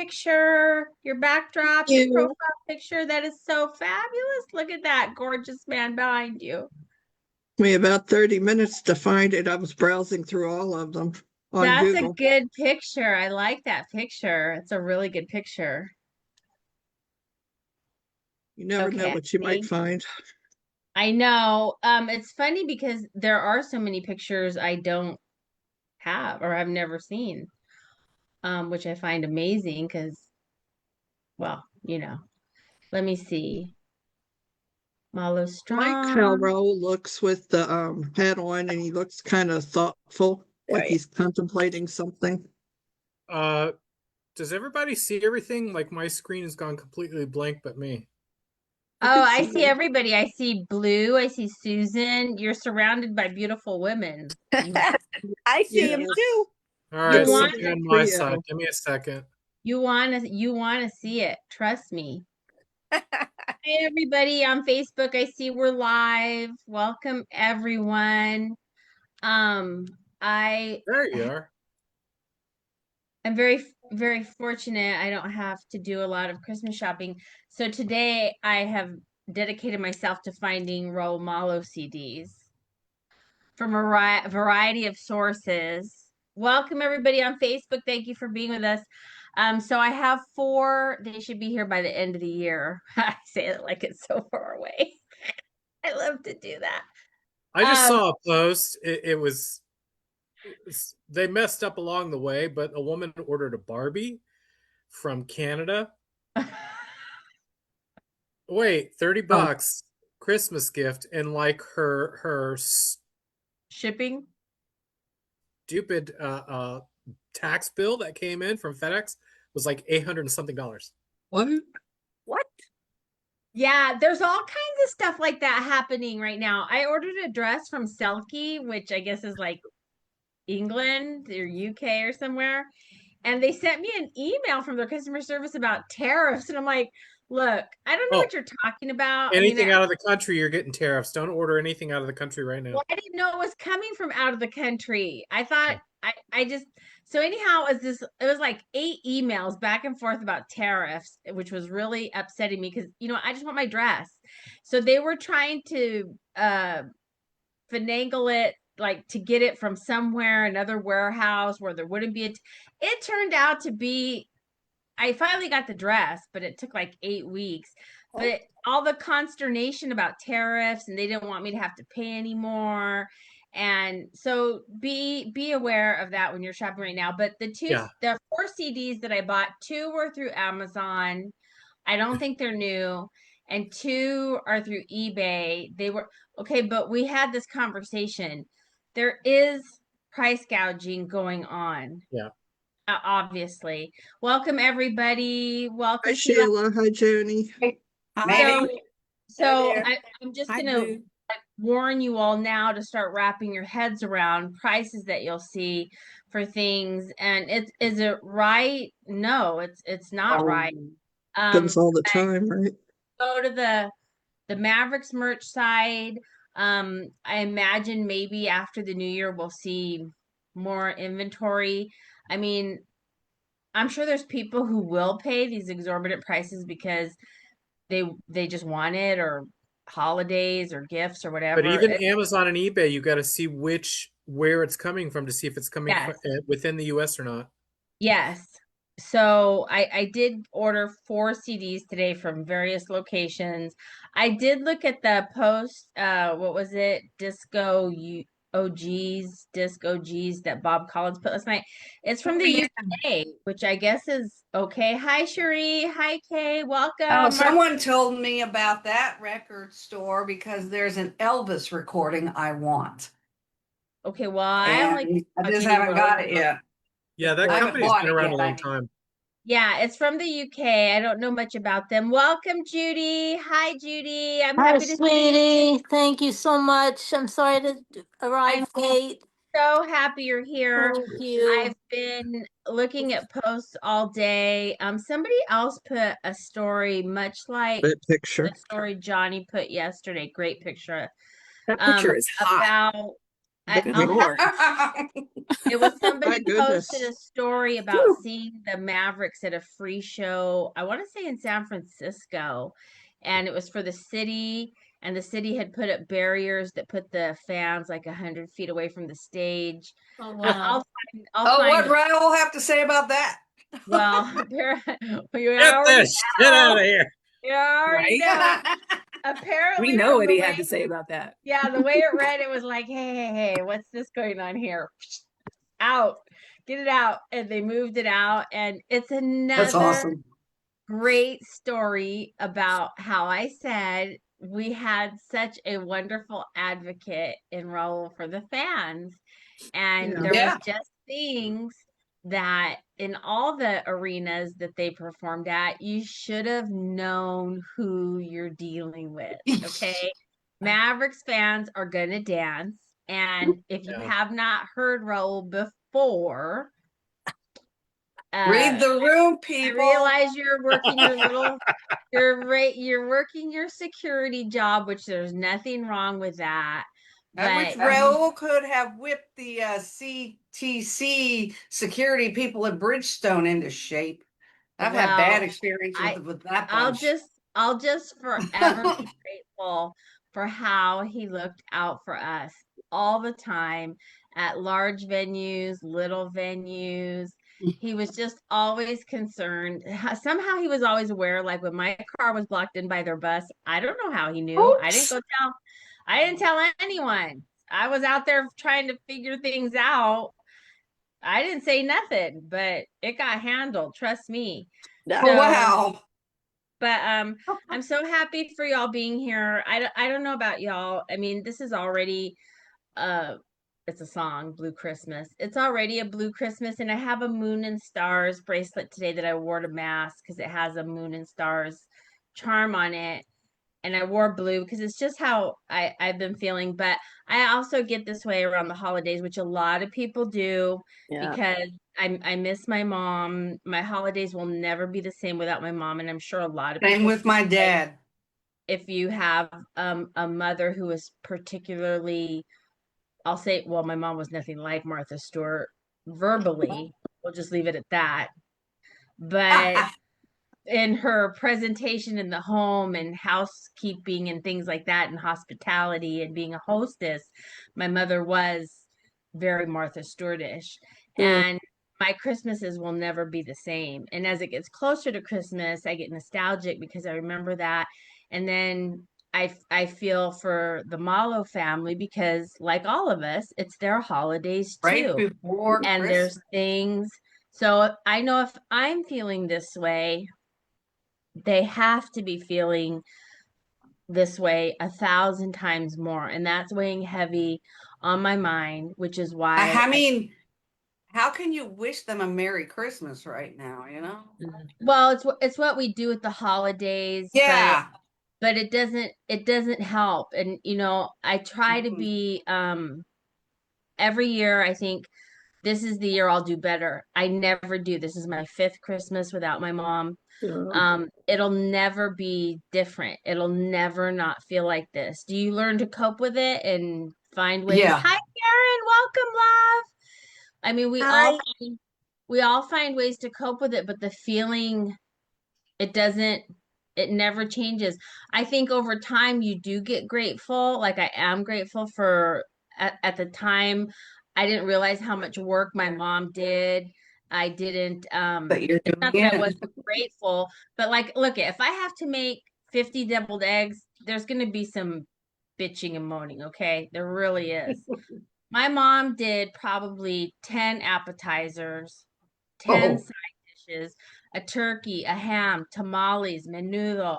picture, your backdrop, your You. profile picture. That is so fabulous. Look at that gorgeous man behind you. Me about 30 minutes to find it. I was browsing through all of them on That's a Google. good picture. I like that picture. It's a really good picture. You never know Okay, what you might find. I know. It's funny because there are so many pictures I don't have or I've never seen, which I find amazing because, well, let me see. Malo I like how Strong. Raul looks with the hat on, and he looks kind of thoughtful, like Right. he's contemplating something. Uh, does everybody see everything? Like my screen has gone completely blank, but me. I Oh, can I see see it. everybody. I see Blue. I see Susan. You're surrounded by beautiful women. You I see him Yes, too. All you right, it's want a something good on my side. trio. Give me a second. you want to see it. Trust me. Hi everybody on Facebook. I see we're live. Welcome everyone. Um I There you are. am very very fortunate. I don't have to do a lot of Christmas shopping. So today I have dedicated myself to finding Raul Malo CDs from a variety of sources. Welcome everybody on Facebook. Thank you for being with us. So I have four. They should be here by the end of the year. I say it like it's so far away. I love to do that. I just Um, saw a post. They messed up along the way, but a woman ordered a Barbie from Canada. Wait, 30 Oh, bucks Christmas gift, and like her shipping. stupid tax bill that came in from FedEx was like 800 and something dollars. what? What? Yeah, there's all kinds of stuff like that happening right now. I ordered a dress from Selkie, which I guess is like England or UK or somewhere. And they sent me an email from their customer service about tariffs. And I'm like, look, I don't know Oh, what you're talking about. I mean, anything out of the country, you're getting tariffs. Don't order anything out of the country right now. well, I didn't know it was coming from out of the country. I thought I just so anyhow it was like 8 emails back and forth about tariffs, which was really upsetting me because I just want my dress. So they were trying to finagle it like to get it from somewhere, another warehouse where there wouldn't be it turned out to be I finally got the dress, but it took like 8 weeks. Oh, But all the consternation about tariffs and they didn't want me to have to pay anymore. And so be aware of that when you're shopping right now. But Yeah. the four CDs that I bought, two were through Amazon. I don't think they're new. And two are through eBay. They were okay, but we had this conversation. There is price gouging going on, Yeah. obviously. Welcome everybody. Hi, Welcome Sheila. Sheila. Hi, Joni. So, hi. Hi so there. I'm just Hi, gonna Blue. warn you all now to start wrapping your heads around prices that you'll see for things. And is it right? No, it's not right. Happens all the I time, right? go to the Mavericks merch side. I imagine maybe after the new year we'll see more inventory. I mean, I'm sure there's people who will pay these exorbitant prices because they just want it or holidays or gifts or But whatever. even Amazon and eBay, you got to see where it's coming from to see if it's coming from Yes. within the US or not. Yes. So I did order 4 CDs today from various locations. I did look at the post, what was it? Disc OGs that Bob Collins put last night. It's from Oh, the yeah. UK, which I guess is okay. Hi, Cherie. Hi, Kay. Oh, Welcome. someone told me about that record store because there's an Elvis recording I want. Okay, well, I only And I got just Mini haven't got Rose it yet. Yeah, that I before. haven't company's bought been it around a yet. long time. Yeah, it's from the UK. I don't know much about them. Welcome, Judy. Hi, Judy. I'm Hi, happy to see you. sweetie. Thank you so much. I'm sorry to I'm arrive late. so happy you're here. Thank you. I've been looking at posts all day. Somebody else put a story much like That the picture. story Johnny put yesterday. Great picture. That picture is hot. About Good I'll have Lord. it was somebody My goodness. posted a story about seeing the Mavericks at a free show, I want to say in San Francisco, and it was for the city, and the city had put up barriers that put the fans like 100 feet away from the stage. Oh, I'll wow. I'll Oh, what find Raul have to say about that? well, you Get already this shit out of know. here. You already Right? know. Apparently We know from what the he had way to say about that. yeah, the way it read, it was like, hey, what's this going on here? Out, get it out. And they moved it out. And it's That's another awesome. great story about how I said we had such a wonderful advocate in Raul for the fans. And Yeah. there was Yeah. just things that in all the arenas that they performed at, you should have known who you're dealing with. Okay. Mavericks fans are going to dance. And if you Yeah. have not heard Raul before, Read the room, I people. realize you're working your little, you're working your security job, which there's nothing wrong with that. I wish But Raul could have whipped the CTC security people at Bridgestone into shape. I've had bad well, experience I with that I'll bunch. just forever be grateful for how he looked out for us all the time at large venues, little venues. He was just always concerned. Somehow he was always aware, like when my car was blocked in by their bus, I don't know how he knew. Oops. I didn't tell anyone. I was out there trying to figure things out. I didn't say nothing, but it got handled, trust me. Yeah. Oh, So wow. but I'm so happy for y'all being here. I don't know about y'all. I mean, this is already uh it's a song, Blue Christmas. It's already a blue Christmas, and I have a moon and stars bracelet today that I wore to mass because it has a moon and stars charm on it. And I wore blue because it's just how I've been feeling. But I also get this way around the holidays, which a lot of people do Yeah. because I miss my mom. My holidays will never be the same without my mom, and I'm sure a lot of Same people with feel my like dad. if you have a mother who is particularly, I'll say, well, my mom was nothing like Martha Stewart verbally. We'll just leave it at that. But in her presentation in the home and housekeeping and things like that and hospitality and being a hostess, my mother was very Martha Stewartish. Mm. And my Christmases will never be the same. And as it gets closer to Christmas, I get nostalgic because I remember that. And then I feel for the Malo family because like all of us, it's their holidays Right too. before And Christmas. there's things. So I know if I'm feeling this way, they have to be feeling this way 1,000 times more. And that's weighing heavy on my mind, which is why I mean, how can you wish them a Merry Christmas right now, you know? well, it's what we do at the holidays, Yeah. but it doesn't help. And I try to be every year I think this is the year I'll do better. I never do. This is my 5th Christmas without my mom. It'll never be different. It'll never not feel like this. Do you learn to cope with it and find ways? Yeah. Hi, Karen. Welcome, love. I mean, Hi. we all find ways to cope with it, but the feeling, it doesn't, it never changes. I think over time you do get grateful. Like I am grateful for at the time I didn't realize how much work my mom did. I didn't But you're it's doing not that I it. wasn't grateful, but like look, if I have to make 50 deviled eggs, there's going to be some bitching and moaning, okay? There really is. My mom did probably 10 appetizers, 10 Oh, side dishes, a turkey, a ham, tamales, menudo,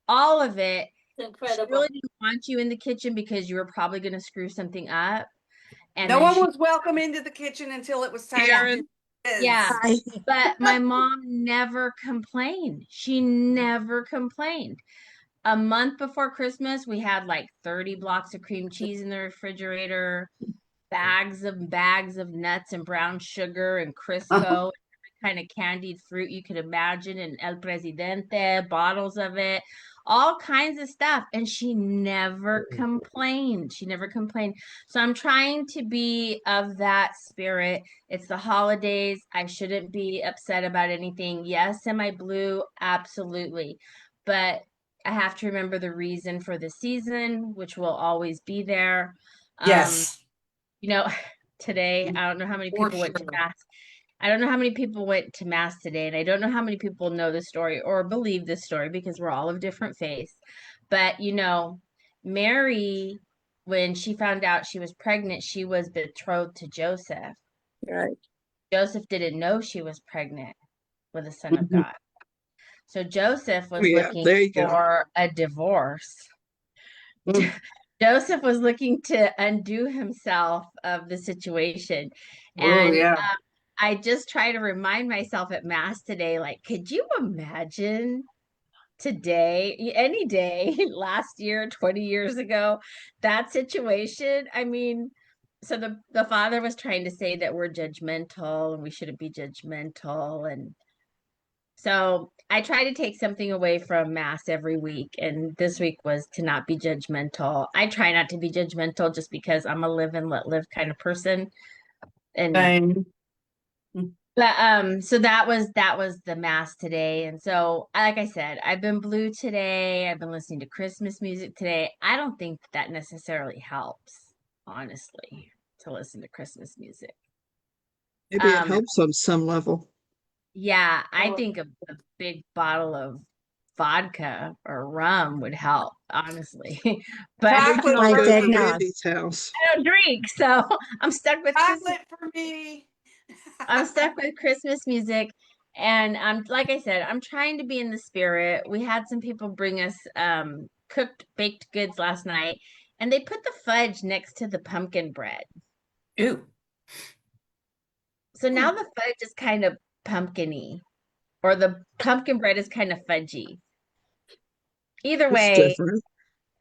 all of it. It's She incredible. really didn't want you in the kitchen because you were probably going to screw something up. And no then one she, was welcome into the kitchen until it was time to Karen, do this. yeah, Hi. but my mom never complained. She never complained. A month before Christmas, we had like 30 blocks of cream cheese in the refrigerator, bags of nuts and brown sugar and Crisco, every kind of candied fruit you could imagine, and El Presidente, bottles of it, all kinds of stuff. And she never complained. She never complained. So I'm trying to be of that spirit. It's the holidays. I shouldn't be upset about anything. Yes, am I blue? Absolutely. But I have to remember the reason for the season, which will always be there. Yes, You know, today, I don't know how many for people went to sure. mass. I don't know how many people went to mass today, and I don't know how many people know the story or believe this story because we're all of different faiths. But, you know, Mary, when she found out she was pregnant, she was betrothed to Joseph. Right. Joseph didn't know she was pregnant with the Son of God. So Joseph was Yeah, looking there you go. for a divorce. Mm. Joseph was looking to undo himself of the situation. Oh, And yeah. I just try to remind myself at mass today, like, could you imagine today, any day, last year, 20 years ago, that situation? I mean, so the father was trying to say that we're judgmental and we shouldn't be judgmental. And so I try to take something away from mass every week. And this week was to not be judgmental. I try not to be judgmental just because I'm a live and let live kind of person. And Same. but so that was the mass today. And so like I said, I've been blue today. I've been listening to Christmas music today. I don't think that necessarily helps, honestly, to listen to Christmas music. Maybe it helps on some level. Yeah, I think a big bottle of vodka or rum would help, honestly. But We can Chocolate all Like for go that to me. now. Randy's house. I don't drink, so I'm stuck with Christmas. Chocolate for me. I'm stuck with Christmas music. And I'm like I said, I'm trying to be in the spirit. We had some people bring us cooked baked goods last night, and they put the fudge next to the pumpkin bread. Ooh. So now the fudge is kind of pumpkin-y, or the pumpkin bread is kind of fudgy. Either It's way, different.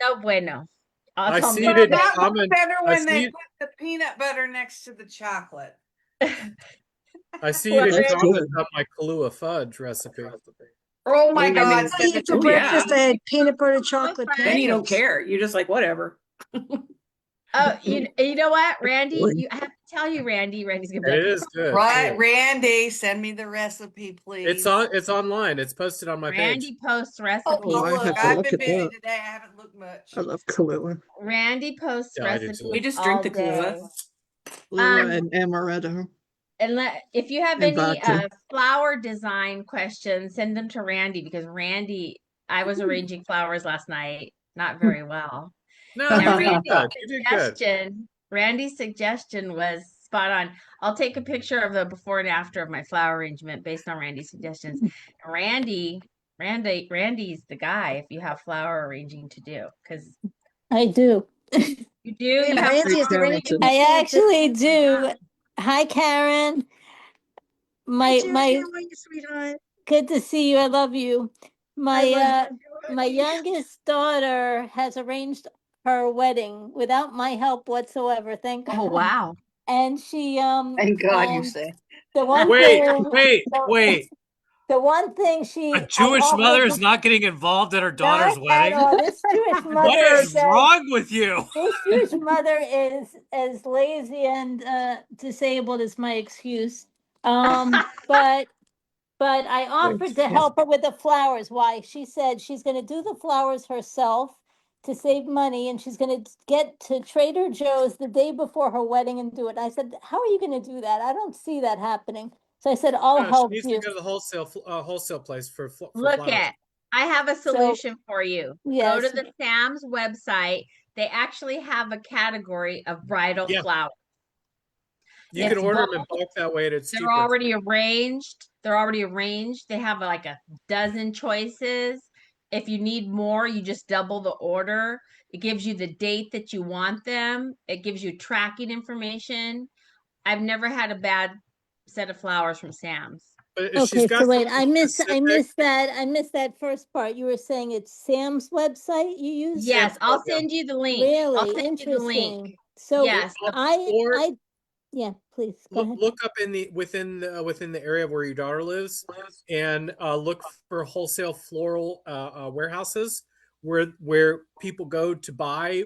no bueno. I That's all I'm see gonna it Well, in that was common. better I when see they it. put the peanut butter next to the chocolate. I see it Well, in That's Randy, good. comments on my Kahlua fudge recipe. Oh my I God. made Send tea it for to Oh, me. yeah. breakfast. I had peanut butter chocolate fudge. Then you don't pancakes. care. You're just like, whatever. Oh, you know what, Randy? Boy. I have to tell you, Randy's gonna be And like, it is good. Right, Randy, send me the recipe, please. It's online. It's posted on my page. Randy posts Oh, Oh, recipes. I'll I look. have to I've look been at busy that. today. I haven't looked much. I love Kahlua. Randy posts Yeah, I do too. We recipes just drink all the Kahlua. day. Kahlua and amaretto And if you have and any vodka. flower design questions, send them to Randy because Randy, I was arranging flowers last night, not very well. No, And you did good. You did good. Randy's suggestion was spot on. I'll take a picture of the before and after of my flower arrangement based on Randy's suggestions. Randy's the guy if you have flower arranging to do because I do. you do. You And have Randy is flower great. arranging. I actually do. Hi, Karen. Hi, My Judy. my How are you, sweetheart? good to see you. I love you. I love My you, my honey. youngest daughter has arranged her wedding without my help whatsoever. Thank Oh God. wow. And she Thank God you and say. the one Wait, thing wait. the one thing A I Jewish mother offered is not getting involved at her daughter's not at wedding? all. This Jewish What mother is does. wrong with you? This Jewish mother is as lazy and disabled as my excuse. But I offered to help her with the flowers. Why? She said she's going to do the flowers herself to save money, and she's going to get to Trader Joe's the day before her wedding and do it. I said, "How are you going to do that? I don't see that happening." So I said, "I'll No, she help needs to you." go to the wholesale place for Look flowers. at, I have a So solution for you. Go to yes, the Sam's website. They actually have a category of bridal Yeah, flowers. you can It's order them in bulk. bulk that way, and it's They're cheaper. already arranged. They're already arranged. They have like a dozen choices. If you need more, you just double the order. It gives you the date that you want them. It gives you tracking information. I've never had a bad set of flowers from Sam's. But if she's okay, got so wait, something I specific, missed that first part. You were saying it's Sam's website you use? Sam's Yes, Club, I'll yeah. send you the link. I'll Really send you the link. interesting. So Yes. Or yeah, please go ahead. look up in the within the area where your daughter lives, and look for wholesale floral warehouses where people go to buy,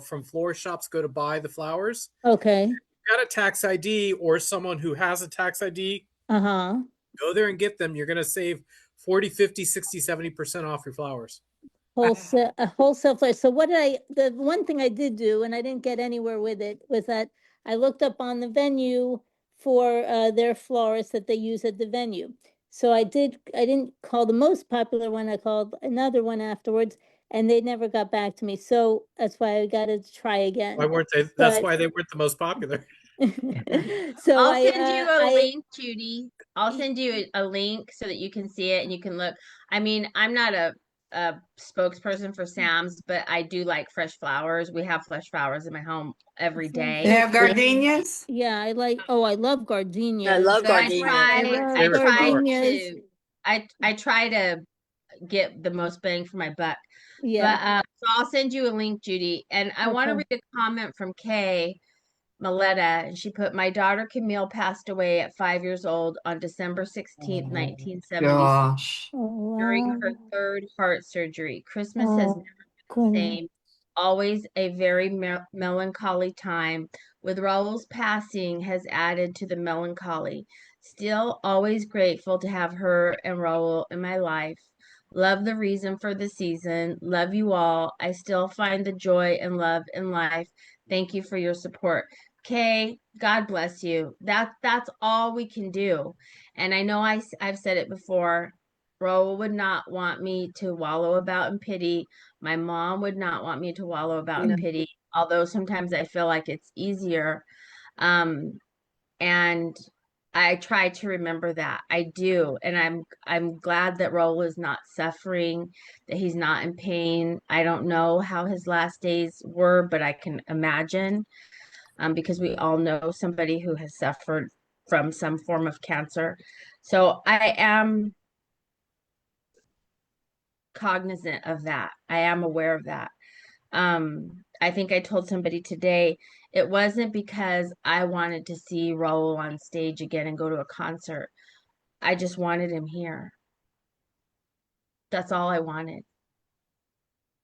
from florist shops go to buy the flowers. Okay. Got a tax ID or someone who has a tax ID, Uh-huh. go there and get them. You're going to save 40, 50, 60, 70% off your flowers. Wholesale place. So the one thing I did do, and I didn't get anywhere with it, was that I looked up on the venue for their florist that they use at the venue. So I didn't call the most popular one. I called another one afterwards, and they never got back to me. So that's why I got to try again. Why weren't they? That's why they weren't the most popular. So I'll send you a I link, Judy. I'll send you a link so that you can see it and you can look. I mean, I'm not a spokesperson for Sam's, but I do like fresh flowers. We have fresh flowers in my home every day. They have gardenias. Yeah, I love gardenias. I love But I gardenias. try to get the most bang for my buck. Yeah. But so I'll send you a link, Judy. And I want to Okay. read a comment from Kay Maletta, and she put, "My daughter Camille passed away at 5 years old on December 16th, 1970, Gosh. during her Oh, third heart surgery. Christmas has never been the same. Always a very melancholy time. With Raul's passing has added to the melancholy. Still always grateful to have her and Raul in my life. Love the reason for the season. Love you all. I still find the joy and love in life. Thank you for your support." Kay, God bless you. That's all we can do. And I know I've said it before. Raul would not want me to wallow about in pity. My mom would not want me to wallow about in pity, although sometimes I feel like it's easier. And I try to remember that. I do. And I'm glad that Raul is not suffering, that he's not in pain. I don't know how his last days were, but I can imagine, because we all know somebody who has suffered from some form of cancer. So I am cognizant of that. I am aware of that. I think I told somebody today, it wasn't because I wanted to see Raul on stage again and go to a concert. I just wanted him here. That's all I wanted.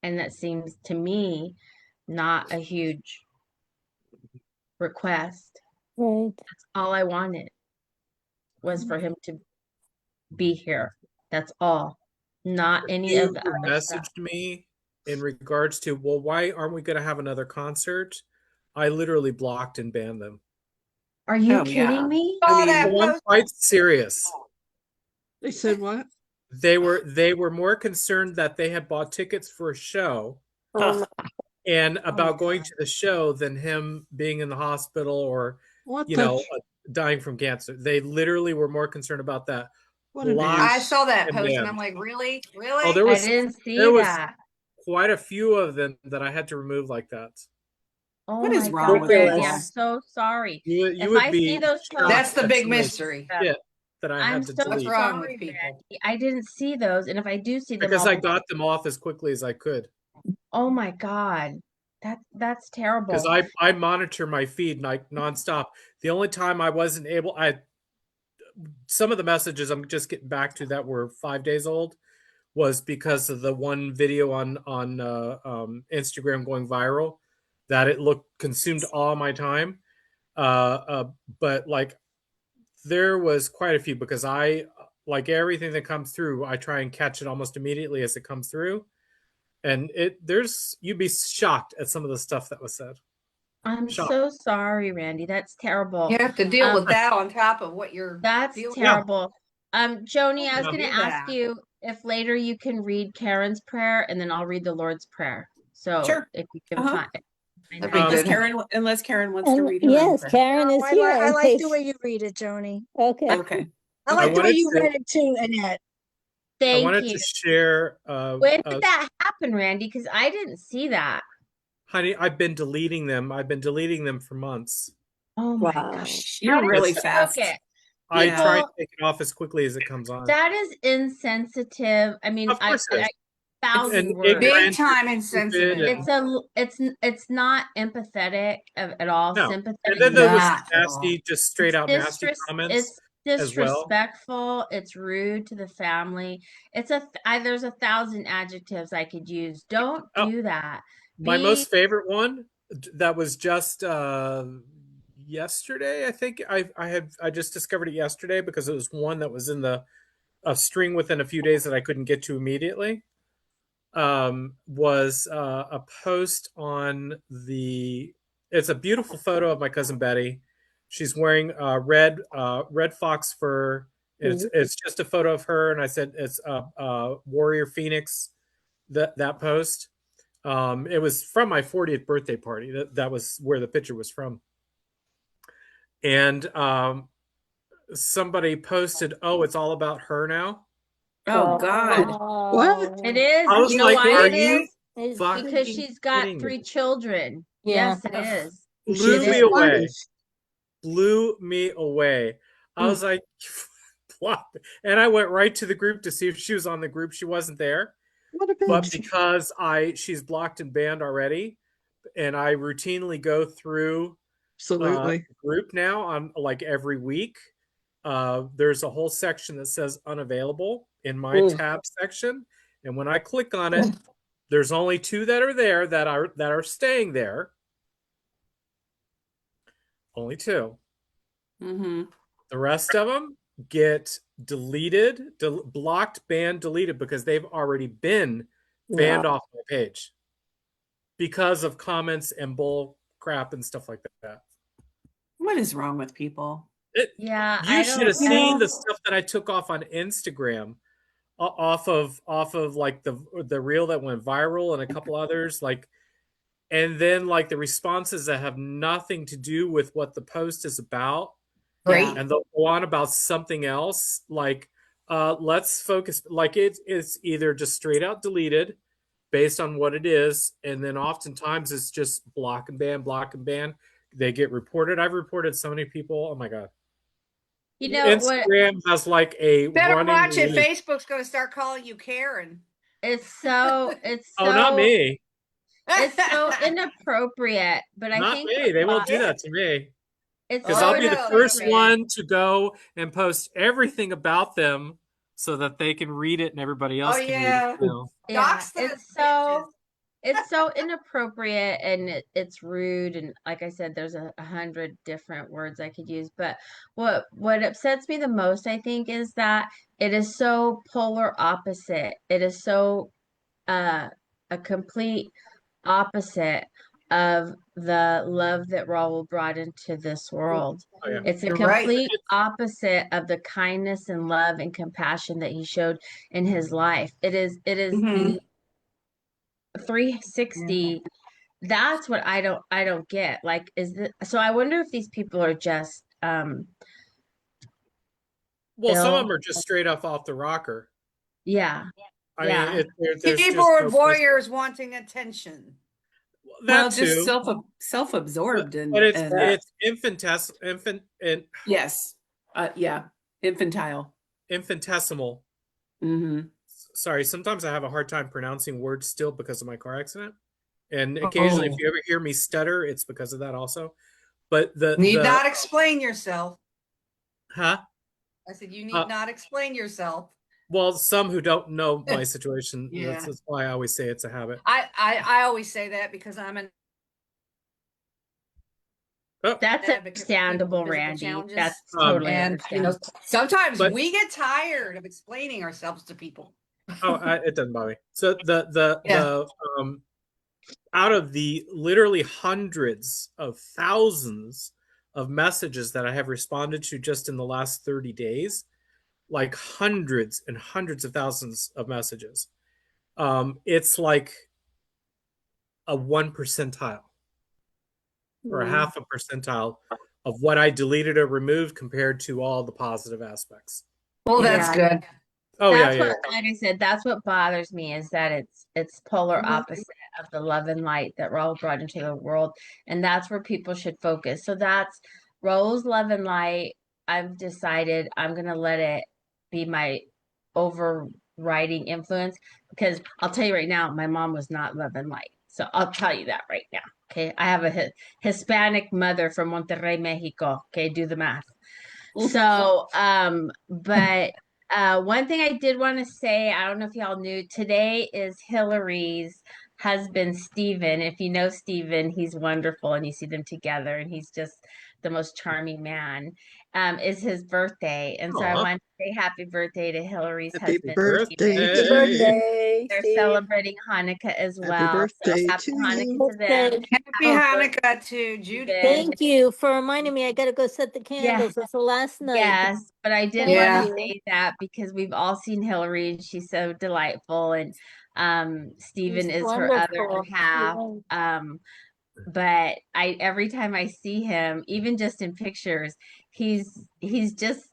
And that seems to me not a huge request. right. That's all I wanted was for him to be here. That's all. Not any of You the other stuff. messaged me in regards to, well, why aren't we going to have another concert? I literally blocked and banned them. Are you Oh, kidding yeah. me? Oh, that Oh, I'm post- quite serious. They said what? They were more concerned that they had bought tickets for a show and about going to the show than him being in the hospital or What dying from cancer. They literally were more concerned about that. What an Blocked I ass. saw that and post and banned. I'm like, really? Oh, Really? there I was didn't see there was that. quite a few of them that I had to remove like that. Oh What is my wrong God, with Randy, us? I'm so sorry. You If would I be see those shocked posts, That's the at big some of the mystery. shit that I I'm had to so What's delete wrong with sorry, people? Randy. I didn't see those, and if I do see them, because I'll I be, got them off as quickly as I could. oh my God, that's Because terrible. I monitor my feed like nonstop. The only time I wasn't able, some of the messages I'm just getting back to that were 5 days old was because of the one video on Instagram going viral that it consumed all my time. But like there was quite a few because I like everything that comes through. I try and catch it almost immediately as it comes through, and you'd be shocked at some of the stuff that was said. I'm Shocked. so sorry, Randy. That's terrible. You have to deal with that on top of what you're That's dealing terrible. Joni, I was Yeah. going to Do ask that. you if later you can read Karen's prayer, and then I'll read the Lord's Prayer. So Sure. if you can Uh-huh. find. That'd be Unless good. Unless Karen wants to And read her own yes, prayer. Karen is I here. I in like the case- way you read it, Joni. Okay. Okay. I like the way wanted you to- read it too, Annette. I Thank wanted you. to share. When did that happen, Randy? Because I didn't see that. Honey, I've been deleting them. I've been deleting them for months. Oh my Wow. gosh. You're That is really so- fast. Okay. I Yeah. try to take it off as quickly as it comes on. That is insensitive. I mean, Of course it is. thousand And words. ignorant. Big time Stupid insensitive. It's not empathetic at all. No. Sympathetic. And then there was Not at nasty, just straight out nasty Distress- comments. It's as well. disrespectful. It's rude to the family. There's 1,000 adjectives I could use. Don't Oh, do that. my Be most favorite one that was just yesterday. I think I just discovered it yesterday because it was one that was in the a string within a few days that I couldn't get to immediately. Was a post on the. It's a beautiful photo of my cousin Betty. She's wearing red fox fur. And it's just a photo of her, and I said it's Warrior Phoenix. That post. It was from my 40th birthday party. That was where the picture was from. And somebody posted, "Oh, it's all about her now." Oh God. What? It is. I was You know like, why "Are it you is? It's fucking Because she's got kidding 3 me?" children. Yeah. Yes, it is. Blew It me is. away. Blew me away. I Hmm. was like, "Plop." And I went right to the group to see if she was on the group. She wasn't there, What a but bitch. because she's blocked and banned already, and I routinely go through Absolutely. group now on like every week. There's a whole section that says unavailable in my tab section, and when I click on it, there's only 2 that are there that are staying there. Only 2. Mm-hmm. The rest of them get deleted, blocked, banned, deleted because they've already been banned off my page because of comments and bull crap and stuff like that. What is wrong with people? Yeah, You I should have don't. seen the stuff that I took off on Instagram, off of like the reel that went viral and a couple others, like, and then like the responses that have nothing to do with what the post is about, Great. and they'll go on about something else. Like, let's focus. Like it's either just straight out deleted based on what it is, and then oftentimes it's just block and ban, block and ban. They get reported. I've reported so many people. Oh my god. You know what? Instagram has like a Better running watch it. list. Facebook's going to start calling you Karen. It's Oh, not so me. it's so inappropriate. But I Not think me. They won't do Yeah. that to me. it's Because so I'll be the no, they first will. inappropriate. one to go and post everything about them so that they can read it and everybody else can read yeah. it too. Yeah, Dox the bitches. it's so inappropriate and it's rude, and like I said, there's 100 different words I could use. But what upsets me the most, I think, is that it is so polar opposite. It is so a complete opposite of the love that Raul brought into this world. Oh, yeah. It's a You're right. complete opposite of the kindness and love and compassion that he showed in his life. It is Mhm. the 360. That's what I don't get. Like, so I wonder if these people are just Well, some of ill. them are just straight up off the rocker. Yeah. I mean, Yeah. there's People just are no place. voyeurs wanting attention. That Well, just too. self-absorbed But it's and it's infantile. infinitesimal. Hmm. Sorry, sometimes I have a hard time pronouncing words still because of my car accident. And occasionally, if you ever hear me stutter, it's because of that also. But Need not explain yourself. huh? I said you need Uh, not explain yourself. Well, some who don't know my situation, Yeah. that's why I always say it's a habit. I always say that because I'm an Oh, That's advocate for people understandable, with physical Randy. challenges. That's totally And understandable. sometimes But- we get tired of explaining ourselves to people. it doesn't bother me. So the Yeah. out of the literally hundreds of thousands of messages that I have responded to just in the last 30 days, like hundreds and hundreds of thousands of messages, it's like a 1 percentile or a half a percentile of what I deleted or removed compared to all the positive aspects. Well, that's Yeah. good. Oh That's yeah, what, like I said, that's what bothers me is that it's polar opposite of the love and light that Raul brought into the world, and that's where people should focus. So that's Raul's love and light. I've decided I'm gonna let it be my overriding influence because I'll tell you right now, my mom was not love and light. So I'll tell you that right now. Okay, I have a Hispanic mother from Monterrey, Mexico. Okay, do the math. So, but one thing I did want to say, I don't know if y'all knew, today is Hillary's husband, Steven. If you know Steven, he's wonderful and you see them together and he's just the most charming man. Is his birthday. And so I Aw. want to say happy birthday to Hillary's Happy husband, birthday Steven. Happy to you. birthday, They're Steve. celebrating Hanukkah as Happy well. So birthday happy to Hanukkah you. to them. Okay. Happy Happy Hanukkah to birthday, Judy. Steven. Thank you for reminding me. I got to go set the Yeah. candles. It's the last night. Yes, but I did Thank want to Yeah. you. say that because we've all seen Hillary and she's so delightful and Stephen It's is her other wonderful. half. Yeah. But I every time I see him, even just in pictures, he's just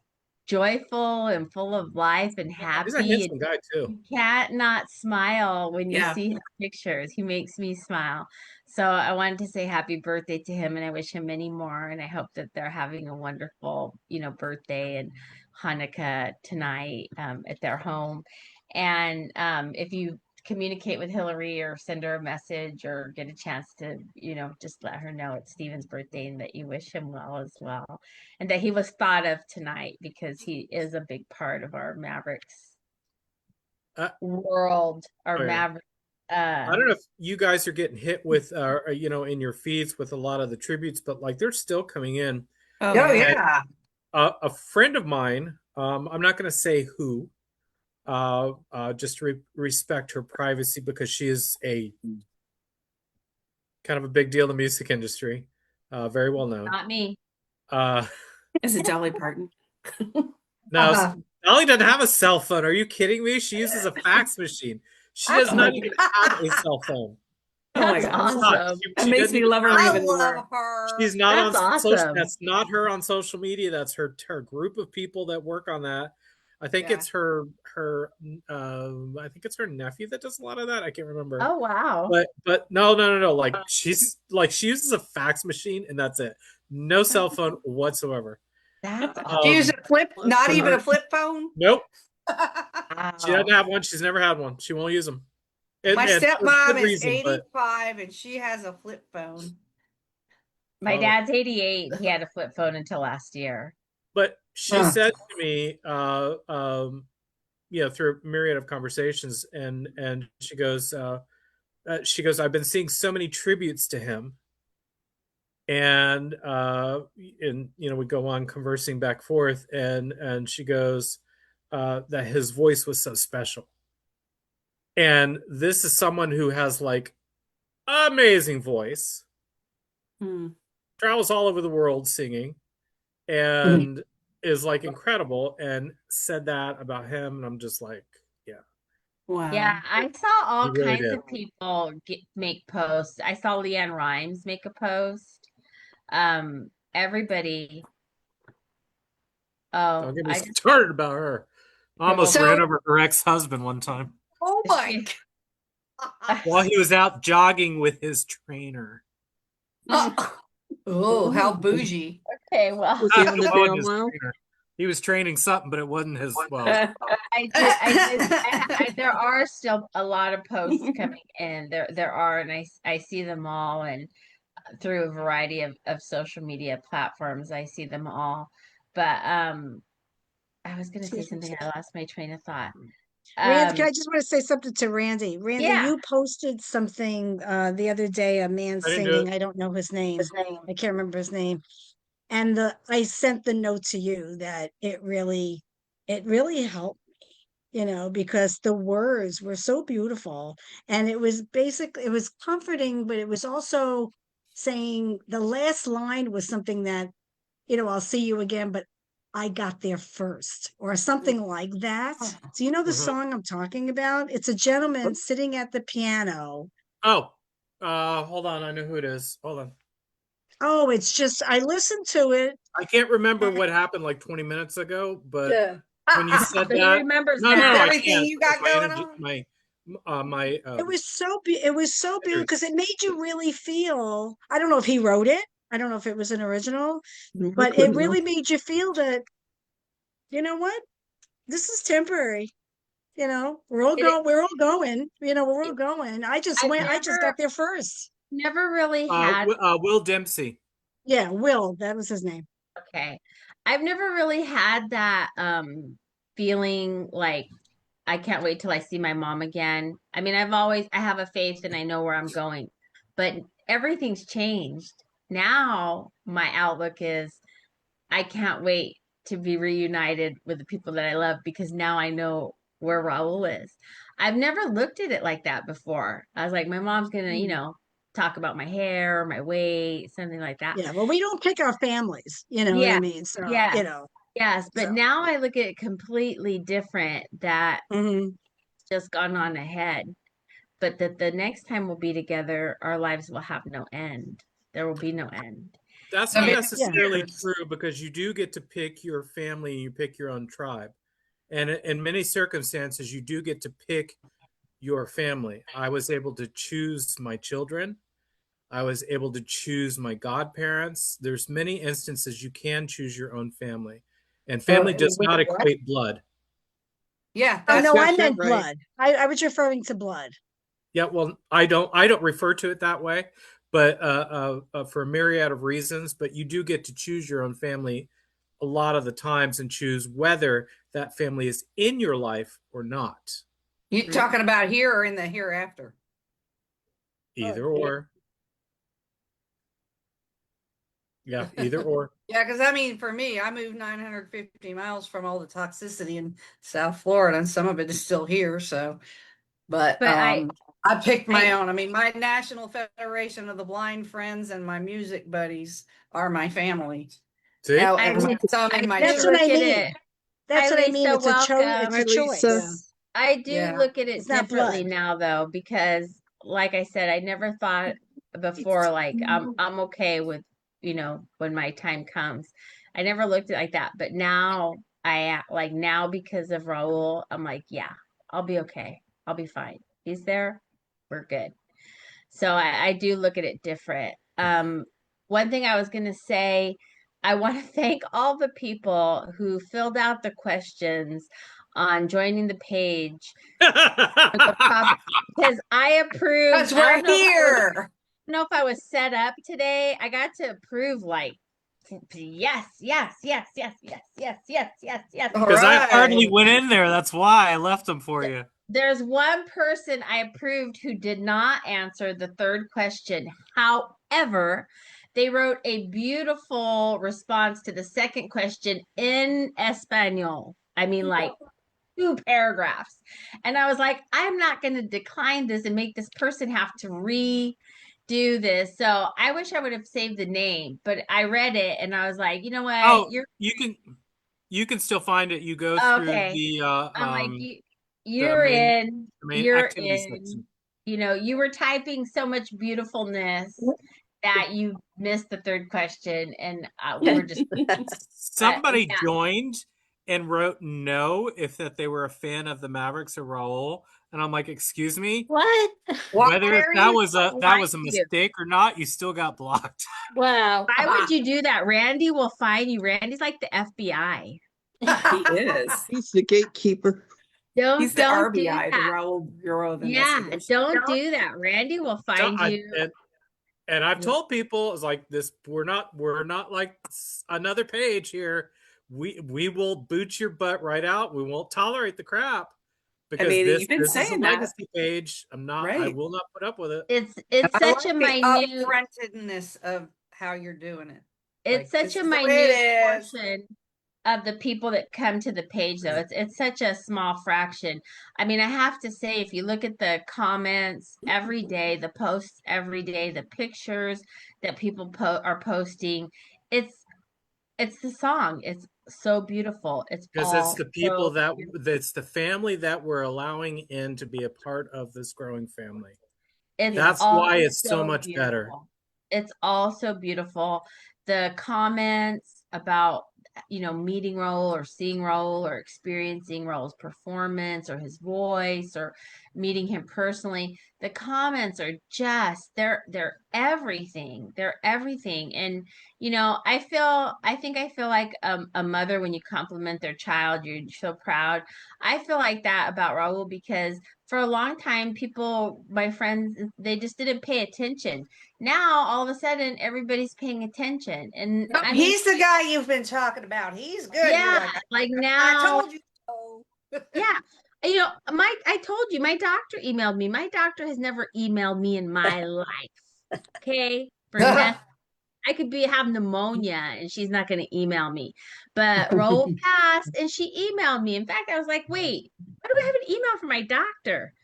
joyful and full of life and He's a happy. handsome guy too. You can't not smile when you Yeah. see his pictures. He makes me smile. So I wanted to say happy birthday to him and I wish him many more. And I hope that they're having a wonderful, birthday and Hanukkah tonight at their home. And if you communicate with Hillary or send her a message or get a chance to, just let her know it's Steven's birthday and that you wish him well as well. And that he was thought of tonight because he is a big part of our Mavericks world, our Oh, yeah. Maverick. I don't know if you guys are getting hit with, in your feeds with a lot of the tributes, but like they're still coming in. Oh, yeah. yeah. A friend of mine, I'm not going to say who, just to respect her privacy because she is a kind of a big deal in the music industry, very well known. Not me. Is it Dolly Parton? Now, Dolly doesn't have a cell phone. Are you kidding me? She uses a fax machine. She does not even have a cell phone. Oh my That's gosh. awesome. That She makes doesn't me even love her have- I even love more. her. She's not That's on social. awesome. That's not her on social media. That's her group of people that work on that. I think Yeah. it's her. I think it's her nephew that does a lot of that. I can't remember. Oh wow. But no. Like she uses a fax machine and that's it. No cell phone whatsoever. That's She awesome. used a flip, not for even her. a flip phone. Nope. Wow. She doesn't have one. She's never had one. She won't use them. My And for stepmom good is reason, but 85 and she has a flip phone. My Oh. dad's 88. He had a flip phone until last year. But she said to me, through a myriad of conversations, and she goes, I've been seeing so many tributes to him, and we go on conversing back forth, and she goes that his voice was so special, and this is someone who has like amazing voice, travels all over the world singing, and is like incredible, and said that about him, and I'm just like, yeah. Wow. Yeah, I saw all You really kinds did. of people make posts. I saw Leanne Rhymes make a post. Everybody. Oh, Don't get me I just started about her. I almost So- ran over her ex-husband one time Oh my while he was out jogging with his trainer. God. Oh, how bougie. okay. Well, Was he on the It wasn't damn his well? trainer. He was training something, but it wasn't his. Well, there are still a lot of posts coming in. There are, and I see them all, and through a variety of social media platforms, I see them all. But I was going to say something. I lost my train of thought. Randy, I just want to say something to Randy. Randy, Yeah. you posted something the other day, a man I didn't do singing. it. I don't know his name. I can't remember his name. And I sent the note to you that it really helped me, because the words were so beautiful. And it was comforting, but it was also saying the last line was something that, I'll see you again, but I got there first, or something like that. So you know the Mhm. song I'm talking about? It's a gentleman sitting at the piano. Oh, hold on. I know who it is. Hold on. Oh, it's just I listened to it. I can't remember what happened like 20 minutes ago, but Yeah. when you said So he that, remembers no, now. I Everything can't. you got because going my It was so beautiful There's- because it made you really feel. I don't know if he wrote it. I don't know if it was an original, No, I but it couldn't really know. made you feel that, you know what? This is temporary. We're all It- going. We're all going. We're all going. I just I've went. I just got there first. never really had Will Dempsey. Yeah, Will. That was his name. Okay. I've never really had that feeling like I can't wait till I see my mom again. I mean, I have a faith and I know where I'm going, but everything's changed. Now my outlook is I can't wait to be reunited with the people that I love because now I know where Raul is. I've never looked at it like that before. I was like, my mom's gonna, talk about my hair, my weight, something like that. Yeah, well, we don't pick our families, you know what I Yeah, mean? So, yes, yes. But so now I look at it completely different that mhm. just gone on ahead. But that the next time we'll be together, our lives will have no end. There will be no end. That's I not mean, And Yeah. necessarily true because you do get to pick your family and you pick your own tribe. And in many circumstances, you do get to pick your family. I was able to choose my children. I was able to choose my godparents. There's many instances you can choose your own family. And family does not equate blood. yeah, Oh that's no, I That's meant right. blood. I was referring to blood. Yeah, well, I don't refer to it that way, but for a myriad of reasons. But you do get to choose your own family a lot of the times and choose whether that family is in your life or not. you talking about here or in the hereafter? Either Yeah. or. Yeah, either or. Yeah, because I mean, for me, I moved 950 miles from all the toxicity in South Florida, and some of it is still here. So, but but I picked my I own. I mean, my National Federation of the Blind Friends and my music buddies are my family. See? Oh, I and my some I in my do That's what church. I look at mean. it. That's Hi what I mean. Lisa, It's Hi, a welcome. Lisa. choice. I do Yeah. look at it It's not differently blood. now though, because like I said, I never thought before like I'm okay with, when my time comes. I never looked at it like that, but now like now because of Raul, I'm like, yeah, I'll be okay. I'll be fine. He's there. We're good. So I do look at it different. One thing I was going to say, I want to thank all the people who filled out the questions on joining the page because I approved. Because we're here. I don't know if I was set up today. I got to approve like yes, yes, yes, yes, yes, yes, yes, yes, yes. All Because I hardly right. went in there. That's why I left them for you. There's one person I approved who did not answer the third question. However, they wrote a beautiful response to the second question in Espanol. I mean, like 2 paragraphs. And I was like, I'm not going to decline this and make this person have to redo this. So I wish I would have saved the name, but I read it and I was like, you know what? Oh, you can still find it. You go through Okay. I'm like, the you're in, main you're activity in. section. You were typing so much beautifulness that you missed the third question, and we were just. Somebody Yeah, joined and wrote no if that they were a fan of the Mavericks or Raul, and I'm like, excuse me, What? Why whether are that you was so a you. mistake or not, you still got blocked. Wow. Why would you do that? Randy will find you. Randy's like the FBI. He is. He's the gatekeeper. He's the Don't do RBI, the that. Raul Bureau of Yeah, Investigation. don't do that. Randy will So find you. and I've told people it's like this. We're not like another page here. We will boot your butt right out. We won't tolerate the crap I because mean, this you've been this is a saying that, legacy page. I right? will not put up with it. It's I such a like the minute. upfrontedness of how you're doing it. It's Like, such this a is the way minute it is. portion of the people that come to the page though. It's such a small fraction. I mean, I have to say if you look at the comments every day, the posts every day, the pictures that people are posting, it's it's the song. It's so beautiful. It's Because it's all the people so that's the family that we're allowing in to be a part of this growing family. it's Yeah. That's all why it's so so much better. beautiful. It's all so beautiful. The comments about, meeting Raul or seeing Raul or experiencing Raul's performance or his voice or meeting him personally, the comments are just they're everything. They're everything. And I feel like a mother, when you compliment their child, you feel proud. I feel like that about Raul because for a long time, my friends, they just didn't pay attention. Now, all of a sudden, everybody's paying attention. And Oh, I mean, he's the guy you've been talking about. He's good. You're yeah, like, like I now, told you so. yeah. I told you, my doctor emailed me. My doctor has never emailed me in my life. Okay? For nothing. I could have pneumonia and she's not going to email me. But Roll passed and she emailed me. In fact, I was like, wait, why do I have an email from my doctor?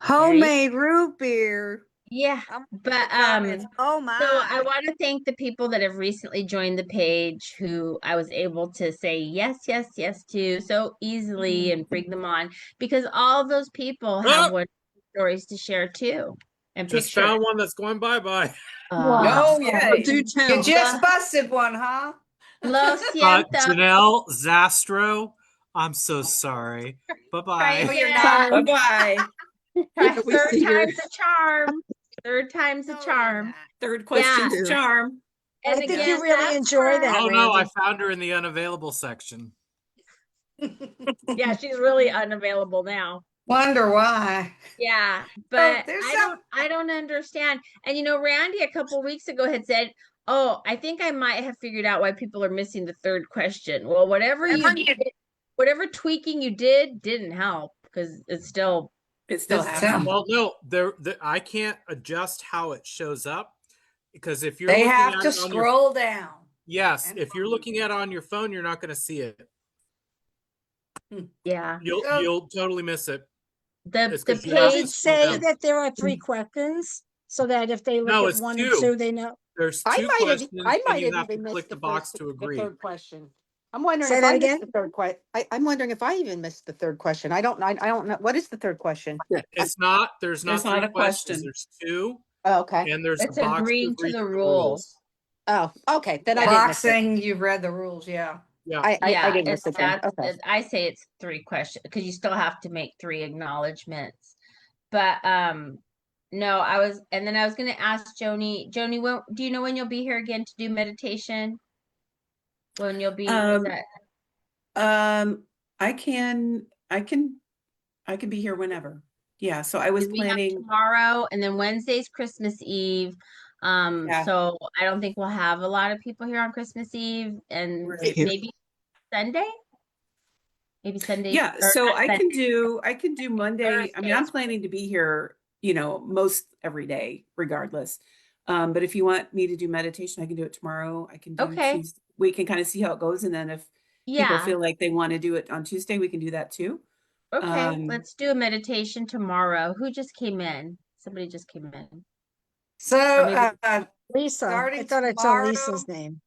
Right? Homemade root beer. Yeah. I'm But the comments. Oh so I my. want to thank the people that have recently joined the page who I was able to say yes, yes, yes to so easily and bring them on because all of those people have Oh, wonderful stories to share too and just pictures. found one that's going bye-bye. Oh yeah. Do You tell. just busted one, huh? Lo siento. Janelle Zastro, I'm so sorry. Oh, Bye-bye. you're Yeah. not. Bye-bye. Yeah, we Third see your time's a charm. Third time's a No, you're charm. not. Third Yeah. question's a too. charm. And I think again, you really that's enjoy for, that, Oh no, I Randy. found her in the unavailable section. yeah, she's really unavailable now. Wonder why. Yeah, Oh, but there's I don't understand. And Randy a couple weeks ago had said, "Oh, I think I might have figured out why people are missing the third question." Well, whatever tweaking you didn't help because it's still It's still Just happening. Well, no, I can't adjust how it shows up because if you're they looking have at to it on your scroll down. yes, And if you're looking at it on your phone, you're not going to see it. yeah. So You'll totally miss it. The It's the because you Does have to it page scroll say down. that there are 3 questions so that if they look No, at it's 1 and two. 2, they know? There's I two might have questions, I and might you have have to even click missed the the box first to the agree. third question. I'm wondering Say if that I missed again? the third question. I'm wondering if I even missed the third question. I don't know. What is the third question? It's not. There's There's not not three a questions. question. There's two, Oh, okay. and there's a it's box to agreeing to agree the to the rules. rules. Oh, okay. Then I Yeah. didn't miss it. boxing, you've read the rules, yeah. Yeah. I Yeah, didn't miss it's it then. that's Okay. I say it's 3 questions because you still have to make 3 acknowledgments. But no, and then I was gonna ask Joni. Joni, when do you know when you'll be here again to do meditation? When you'll be was Um, that I can be here whenever. Yeah. So I was we have planning. tomorrow and then Wednesday's Christmas Eve. Yeah. So I don't think we'll have a lot of people here on Christmas Eve and Right. Here. maybe Sunday. Maybe Sunday Yeah. or So not Sunday, I can do Monday. I mean, I'm Thursdays. planning to be here, most every day, regardless. But if you want me to do meditation, I can do it tomorrow. I can do Okay. Tuesday. We can kind of see how it goes. And then if people Yeah. feel like they want to do it on Tuesday, we can do that too. Okay. Let's do a meditation tomorrow. Who just came in? Somebody just came in. Or maybe So Lisa. I starting thought I saw tomorrow, Lisa's name.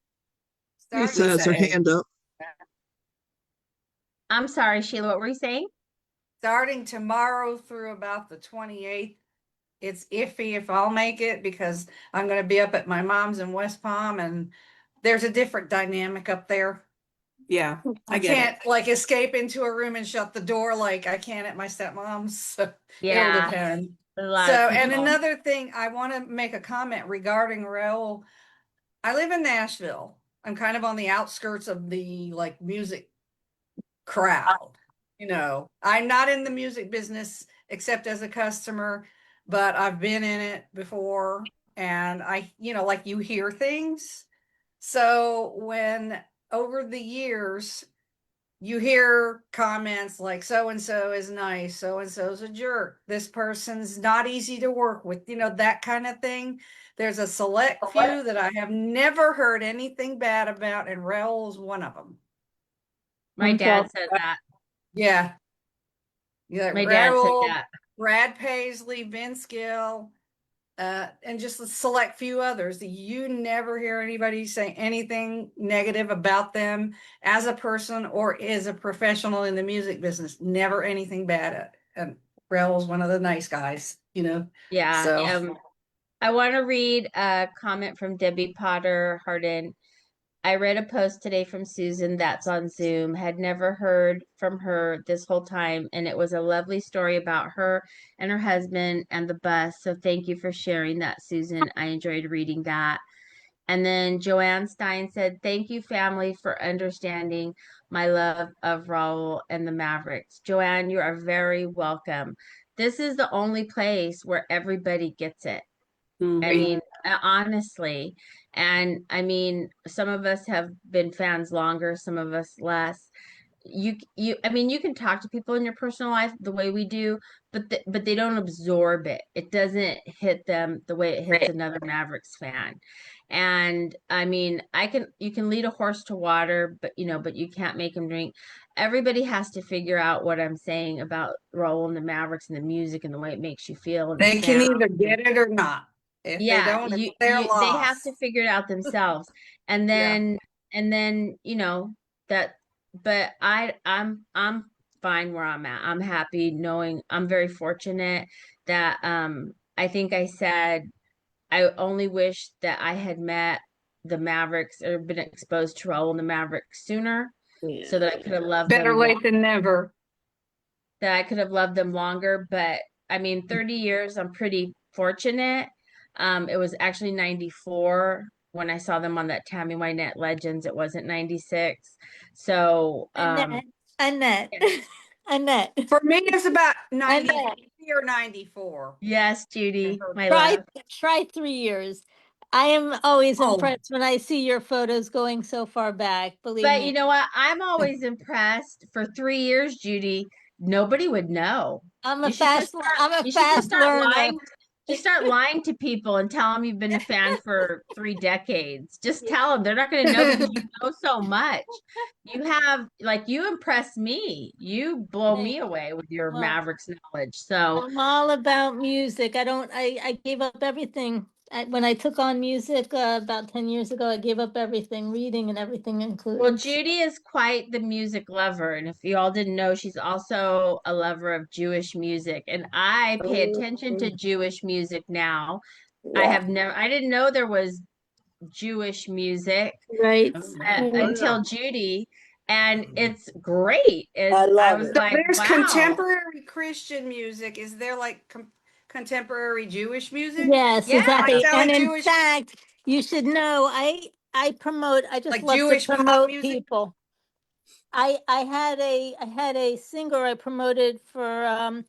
Lisa has Lisa her A. hand up. I'm sorry, Sheila, what were you saying? starting tomorrow through about the 28th, it's iffy if I'll make it because I'm going to be up at my mom's in West Palm and there's a different dynamic up there. Yeah, I get it. can't like escape into a room and shut the door like I can at my stepmom's. So it'll Yeah. depend. A lot So, of and people. another thing, I want to make a comment regarding Raul. I live in Nashville. I'm kind of on the outskirts of the like music crowd. I'm not in the music business except as a customer, but I've been in it before and like you hear things. So when over the years you hear comments like so and so is nice, so and so's a jerk, this person's not easy to work with, that kind of thing. There's a select few that I have never heard anything bad about, and Raul's one of them. My dad said that. Yeah. Yeah, My dad said Raul, that. Brad Paisley, Vince Gill, and just a select few others. You never hear anybody say anything negative about them as a person or as a professional in the music business. Never anything bad. And Raul's one of the nice guys, Yeah. So I want to read a comment from Debbie Potter Harden. I read a post today from Susan that's on Zoom, had never heard from her this whole time, and it was a lovely story about her and her husband and the bus. So thank you for sharing that, Susan. I enjoyed reading that. And then Joanne Stein said, "Thank you, family, for understanding my love of Raul and the Mavericks." Joanne, you are very welcome. This is the only place where everybody gets it. I Mhm. mean, honestly. And I mean, some of us have been fans longer, some of us less. I mean, you can talk to people in your personal life the way we do, but they don't absorb it. It doesn't hit them the way it hits another Mavericks fan. And I mean, you can lead a horse to water, but but you can't make him drink. Everybody has to figure out what I'm saying about Raul and the Mavericks and the music and the way it makes you feel and the They can sound. either get it or not. If they Yeah, don't, it's their they have loss. to figure it out themselves. And Yeah. then, that but I'm fine where I'm at. I'm happy knowing I'm very fortunate that I think I said I only wish that I had met the Mavericks or been exposed to Raul and the Mavericks sooner Yeah. so that I could have loved Better them late than never. that I could have loved them longer, but I mean, 30 years, I'm pretty fortunate. It was actually 94 when I saw them on that Tammy Wynette Legends. It wasn't 96. So, Annette, Annette, yeah. Annette, For me, it's about Annette. 93 or 94. Yes, I Judy, heard my that. Try love. try 3 years. I am always Oh, impressed when I see your photos going so far back. Believe But you me, know what? I'm always impressed. For 3 years, Judy, nobody would know. You should just start, I'm a you should just fast start learner. lying. Just start lying to people and tell them you've been a fan for 3 decades. Just tell them they're not going to know because you know so much. You impress me. You blow me away with your Well, Mavericks knowledge. So, I'm all about music. I gave up everything. When I took on music about 10 years ago, I gave up everything, reading and everything well, included. Judy is quite the music lover. And if you all didn't know, she's also a lover of Jewish music. And I pay attention to Jewish music now. Yeah. I didn't know there was Jewish music Right. until Judy, and it's great. I I love was it. so like, there's wow, contemporary Christian music. Is there like contemporary Jewish music? Yes, Like yeah. exactly. And selling in Jewish, fact, you should know I just like love to Jewish pop promote music? people. I had a singer I promoted for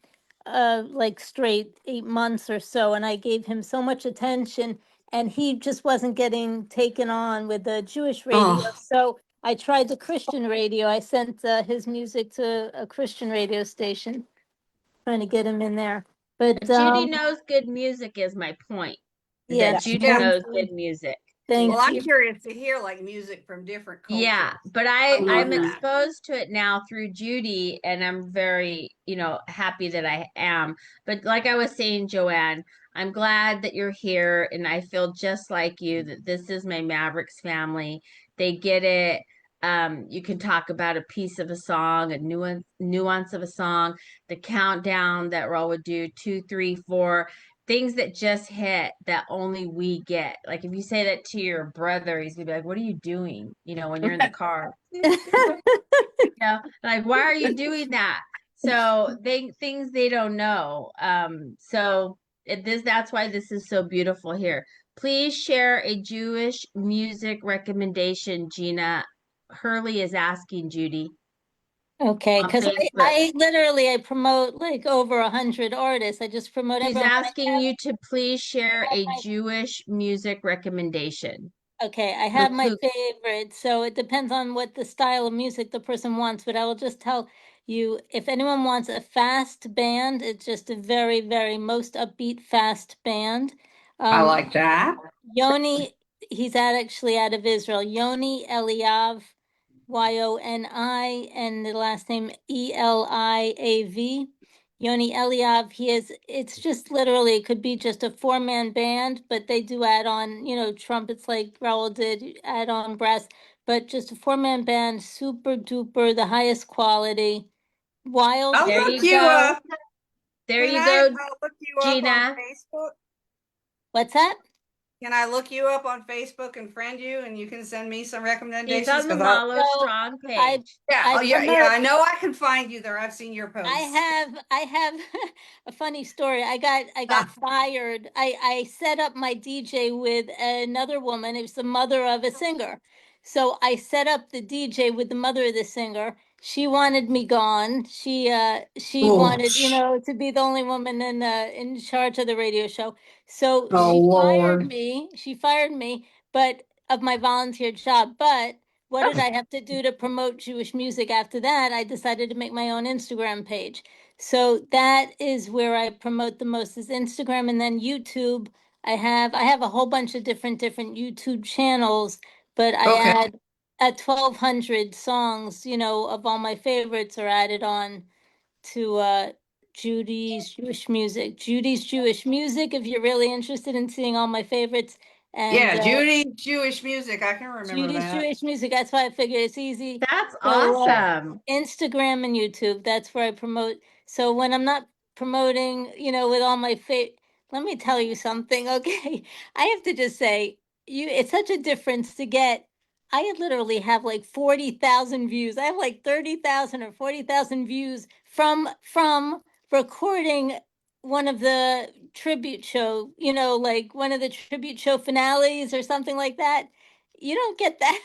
like straight 8 months or so, and I gave him so much attention, and he just wasn't getting taken on with the Jewish radio. Oh, So I tried the Christian radio. I sent his music to a Christian radio station, trying to get him in there. But Judy knows good music is my point. That yes, Judy yeah. thank knows you, good music. Well, thank I'm you. curious to hear like music from different Yeah, cultures. but I love I'm that. exposed to it now through Judy, and I'm very, happy that I am. But like I was saying, Joanne, I'm glad that you're here, and I feel just like you that this is my Mavericks family. They get it. You can talk about a piece of a song, a nuance of a song, the countdown that Raul would do, 2, 3, 4 things that just hit that only we get. Like if you say that to your brother, he's gonna be like, "What are you doing?" When you're in the car. Like, why are you doing that? So things they don't know. That's why this is so beautiful here. Please share a Jewish music recommendation, Gina. Hurley is asking Judy Okay, on because Facebook. I promote like over 100 artists. I just promote She's everyone. asking you to please share a I Jewish music recommendation. Okay, I have my Include favorite, so it depends on what the style of music the person wants, but I will just tell you if anyone wants a fast band, it's just a very, very most upbeat fast band. I Um, like that. Yoni, he's actually out of Israel. Yoni Eliav, Yoni, and the last name Eliav. Yoni Eliav, it's just literally, it could be just a four-man band, but they do add on, trumpets like Raul did, add on brass, but just a four-man band, super duper, the highest quality. Wild. I'll There look you you go. up. There Can you I go, look you up on Gina. Facebook? What's that? Can I look you up on Facebook and friend you, and you can send me some He's recommendations? on the 'Cause I, Malo So Strong I page. yeah, I oh yeah, yeah. promote I know I can find you there. I've seen your posts. I have a funny story. I got fired. I set up my DJ with another woman. It was the mother of a singer. So I set up the DJ with the mother of the singer. She wanted me gone. She Oh, wanted, to be the only woman in charge of the radio show. So oh Lord. She fired me, but of my volunteer job. But what did I have to do to promote Jewish music after that? I decided to make my own Instagram page. So that is where I promote the most is Instagram, and then YouTube. I have a whole bunch of different YouTube channels, but I Okay. add at 1,200 songs, of all my favorites are added on to Judy's Jewish Music. Judy's Jewish Music, if you're really interested in seeing all my favorites. And Yeah, Judy Jewish music. I can remember Judy's that. Jewish Music. That's why I figure it's easy. That's So awesome. Instagram and YouTube, that's where I promote. So when I'm not promoting, with all my let me tell you something, okay? I have to just say, it's such a difference to get. I literally have like 40,000 views. I have like 30,000 or 40,000 views from recording one of the tribute show, like one of the tribute show finales or something like that. You don't get that.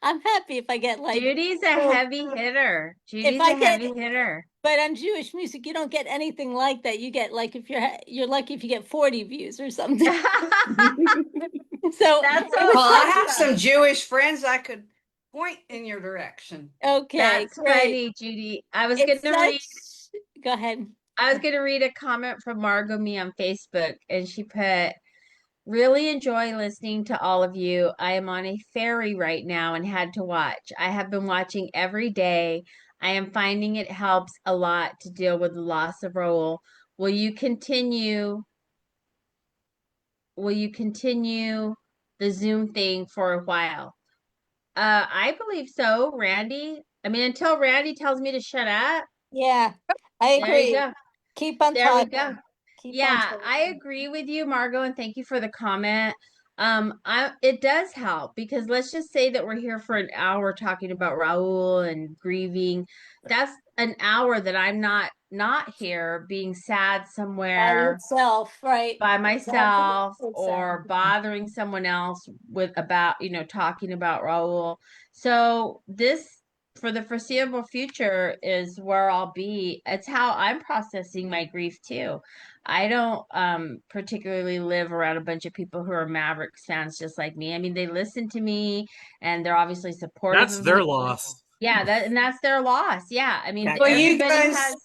I'm happy if I get like, Judy's a well, heavy hitter. if Judy's I a get, heavy hitter. but on Jewish music, you don't get anything like that. You get like if you're lucky if you get 40 views or something. So That's it so was Well, I have such some Jewish friends I could point in your direction. okay, that's great. funny, Judy. I was It's gonna read such. Go ahead. I was gonna read a comment from Margot Me on Facebook, and she put, really enjoy listening to all of you. I am on a ferry right now and had to watch. I have been watching every day. I am finding it helps a lot to deal with the loss of Raul. Will you continue? Will you continue the Zoom thing for a while? I believe so, Randy. I mean, until Randy tells me to shut up. Yeah, I There you agree. go. Keep on There we talking. go. Keep on Yeah, I talking. agree with you, Margot, and thank you for the comment. It does help because let's just say that we're here for an hour talking about Raul and grieving. That's an hour that I'm not here being sad By somewhere yourself, right? by Exactly. myself or Exactly. bothering someone else with about, talking about Raul. So this for the foreseeable future is where I'll be. It's how I'm processing my grief too. I don't particularly live around a bunch of people who are Mavericks fans just like me. I mean, they listen to me and they're obviously supportive That's of their me. loss. Yeah, and that's their loss. Yeah. I mean, Yeah, Well, Kevin. you everybody guys has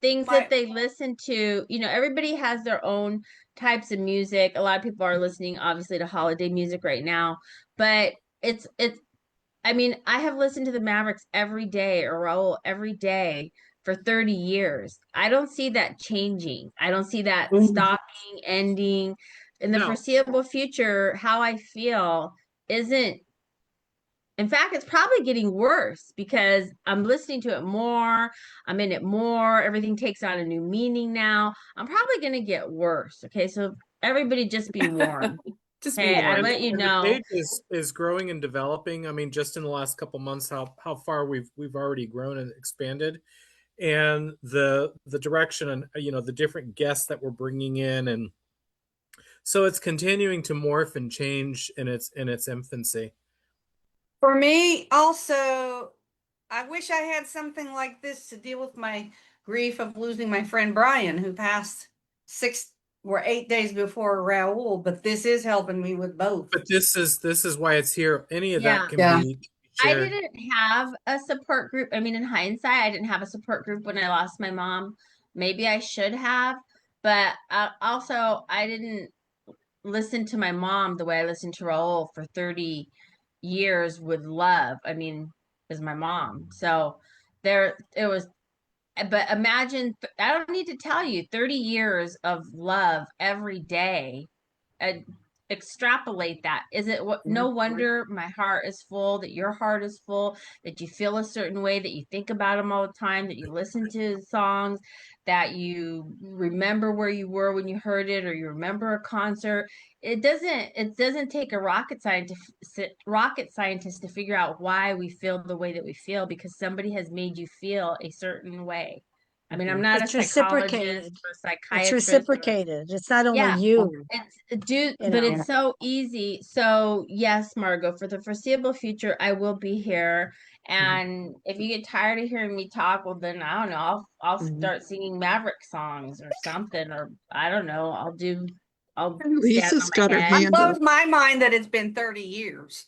things that might. they listen to. Everybody has their own types of music. A lot of people are listening obviously to holiday music right now, but it's I mean, I have listened to the Mavericks every day or Raul every day for 30 years. I don't see that changing. I don't see that stopping, ending. In the No, foreseeable future, how I feel isn't, in fact, it's probably getting worse because I'm listening to it more. I'm in it more. Everything takes on a new meaning now. I'm probably going to get worse. Okay. So everybody just be warned. Just be Hey, I warned. let you and the know. page is growing and developing. I mean, just in the last couple months, how far we've already grown and expanded, and the direction and the different guests that we're bringing in, and so it's continuing to morph and change in its infancy. For me, also, I wish I had something like this to deal with my grief of losing my friend Brian, who passed 8 days before Raul, but this is helping me with both. But this is why it's here. Any of that Yeah. can Yeah. be I shared. didn't have a support group. I mean, in hindsight, I didn't have a support group when I lost my mom. Maybe I should have, but also I didn't listen to my mom the way I listened to Raul for 30 years with love. I mean, is my mom. So it was, but imagine, I don't need to tell you, 30 years of love every day. extrapolate that. Is it what? No wonder my heart is full, that your heart is full, that you feel a certain way, that you think about them all the time, that you listen to songs, that you remember where you were when you heard it, or you remember a concert. It doesn't take a rocket scientist to figure out why we feel the way that we feel, because somebody has made you feel a certain way. I mean, I'm not a It's psychologist reciprocated. or a It's psychiatrist or reciprocated. It's not only yeah, you, but know. it's so easy. So yes, Margot, for the foreseeable future, I will be here. And if you get tired of hearing me talk, well, then I don't know. I'll start singing Maverick songs or something, or I don't know. I'll stand on Lisa's got my her head. It hand up. blows my mind that it's been 30 years.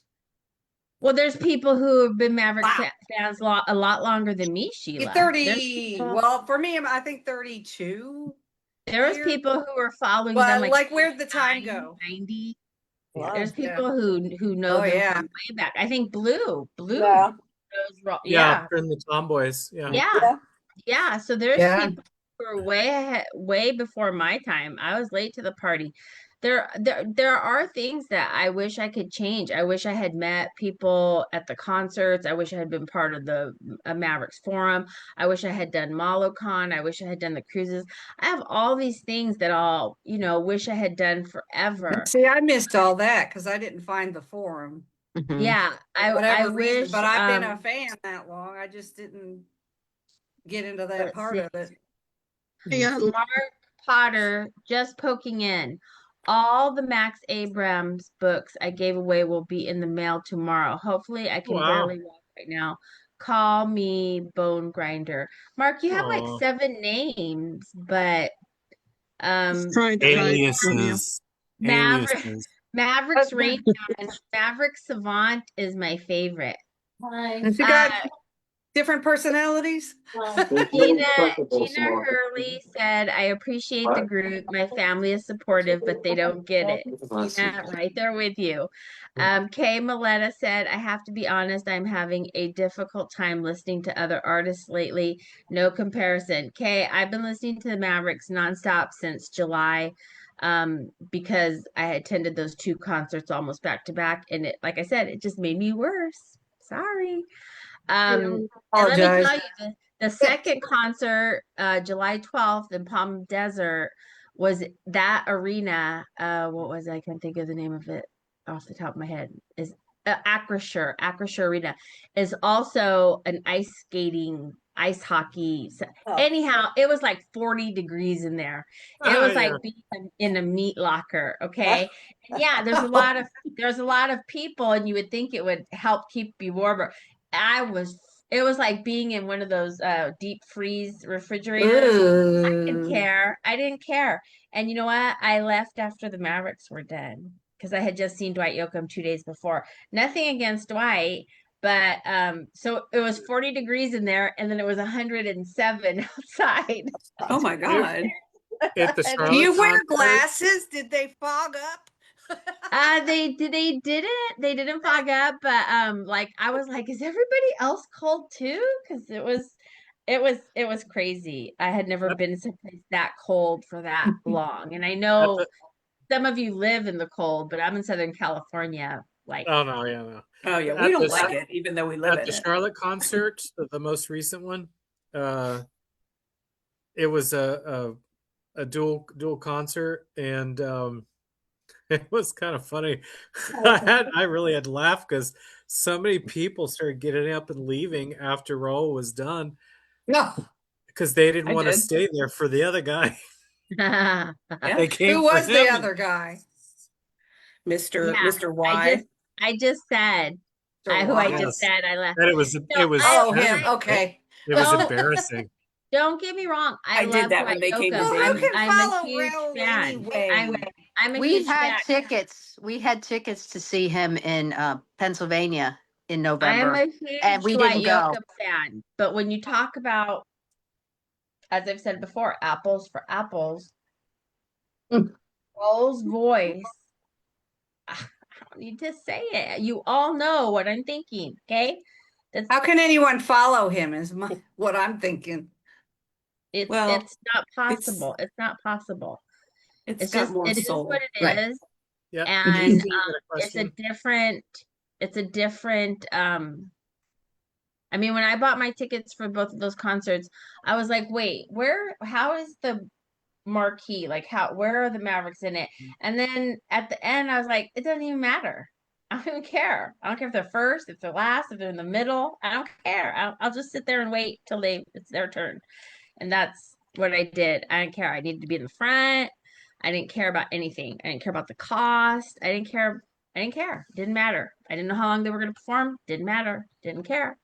Well, there's people who have been Maverick Wow. fans a lot longer than me, You're Sheila. 30. Well, for me, I think 32 There was years. people who were following them But like, where'd the time 89, go? 90. Wow. There's Yeah. people who know Oh, them yeah. from way back. I think Blue Yeah. knows Yeah, in the Tomboys. Yeah. yeah. So there's Yeah. people who are way ahead, way before my time. I was late to the party. There are things that I wish I could change. I wish I had met people at the concerts. I wish I had been part of the Mavericks forum. I wish I had done MaloCon. I wish I had done the cruises. I have all these things that I'll, wish I had done forever. See, I missed all that because I didn't find the forum. Yeah, I Whatever wish. reason, but I've been a fan that long. I just didn't get into that Let's part see. of it. Yeah, Mark Potter just poking in. All the Max Abrams books I gave away will be in the mail tomorrow. Hopefully, I can Wow. barely walk right now. Call me Bone Grinder. Mark, you have like Aw. 7 names, but he's trying to hide from you. Aliases. Maverick Aliases. Mavericks Rain and Maverick Savant is my favorite. Has you got different personalities? Gina Hurley said, I appreciate the group. My family is supportive, but they don't get it. Gina, right there with you. Kay Maletta said, I have to be honest, I'm having a difficult time listening to other artists lately. No comparison. Kay, I've been listening to the Mavericks nonstop since July. Because I attended those 2 concerts almost back to back, and it, like I said, it just made me worse. Sorry. And let me Apologize. tell you, the second concert, July 12th in Palm Desert, was that arena. What was it? I can't think of the name of it off the top of my head. Is Acrisure Arena is also an ice hockey. Anyhow, it was like 40 degrees in there. It was like being in a meat locker. Okay. Yeah, there's a lot of people, and you would think it would help keep you warmer. It was like being in one of those deep freeze refrigerators. I didn't care. And you know what? I left after the Mavericks were done because I had just seen Dwight Yoakam 2 days before. Nothing against Dwight, but so it was 40 degrees in there, and then it was 107 outside. Oh my God. At the Do Charlotte you wear concert, glasses? Did they fog up? They didn't fog up, but like I was like, is everybody else cold too? Because it was crazy. I had never been someplace that cold for that long. And I know some of you live in the cold, but I'm in Southern California. Like, oh no, yeah, no. Oh yeah, we At don't the- like it, even though we live At in the it. Charlotte concert, the most recent one, it was a dual concert, and it was kind of funny. I really had to laugh because so many people started getting up and leaving after Raul was done No. because they didn't I want to did. stay there for the other guy. Yeah. They came Who for was the him. other guy? Mr. Yeah, Mr. Y. I just said who I just said I left. And it was Oh, him. Okay. it was Don't- embarrassing. Don't get me wrong. I did love that when Dwight they came to Yoakam. Well, who Vegas. can I'm a follow huge Raul fan. anyway? I'm a We huge had fan. tickets. We had tickets to see him in Pennsylvania in I am November. a huge And we Dwight didn't go. Yoakam fan. But when you talk about, as I've said before, apples for apples, Raul's voice, I don't need to say it. You all know what I'm thinking, okay? How can anyone follow him is what I'm thinking. It's Well, not possible. It's not possible. It's It's got just more it is soul. what it Right. is. Yeah. and Lisa, you got a it's a question? different I mean, when I bought my tickets for both of those concerts, I was like, wait, how is the marquee? Like, where are the Mavericks in it? And then at the end, I was like, it doesn't even matter. I don't even care. I don't care if they're first, if they're last, if they're in the middle. I don't care. I'll just sit there and wait till it's their turn. And that's what I did. I didn't care. I needed to be in the front. I didn't care about anything. I didn't care about the cost. I didn't care. I didn't care. Didn't matter. I didn't know how long they were going to perform. Didn't matter. Didn't care.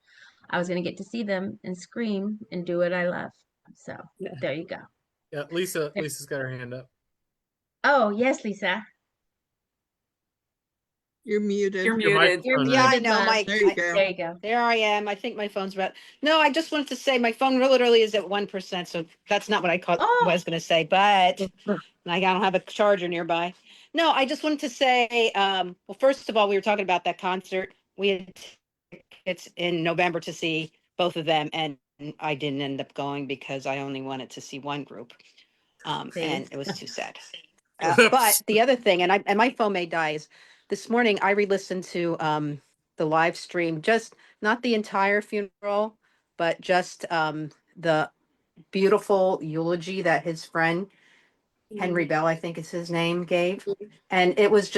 I was going to get to see them and scream and do what I love. So there you go. Yeah, Lisa's got her hand up. Oh, yes, Lisa. You're muted. You're Your muted. You're microphone. Yeah, I muted, know, love. Mike. There you go. There you go. There I am. I think my phone's about. No, I just wanted to say my phone literally is at 1%. So that's not what I Oh, was going to say, but I don't have a charger nearby. No, I just wanted to say, well, first of all, we were talking about that concert. We had tickets in November to see both of them, and I didn't end up going because I only wanted to see one group. see. And it was too sad. But the other thing, and my phone may die, is this morning I re-listened to the live stream, just not the entire funeral, but just the beautiful eulogy that his friend Henry Bell, I think is his name, gave. And it was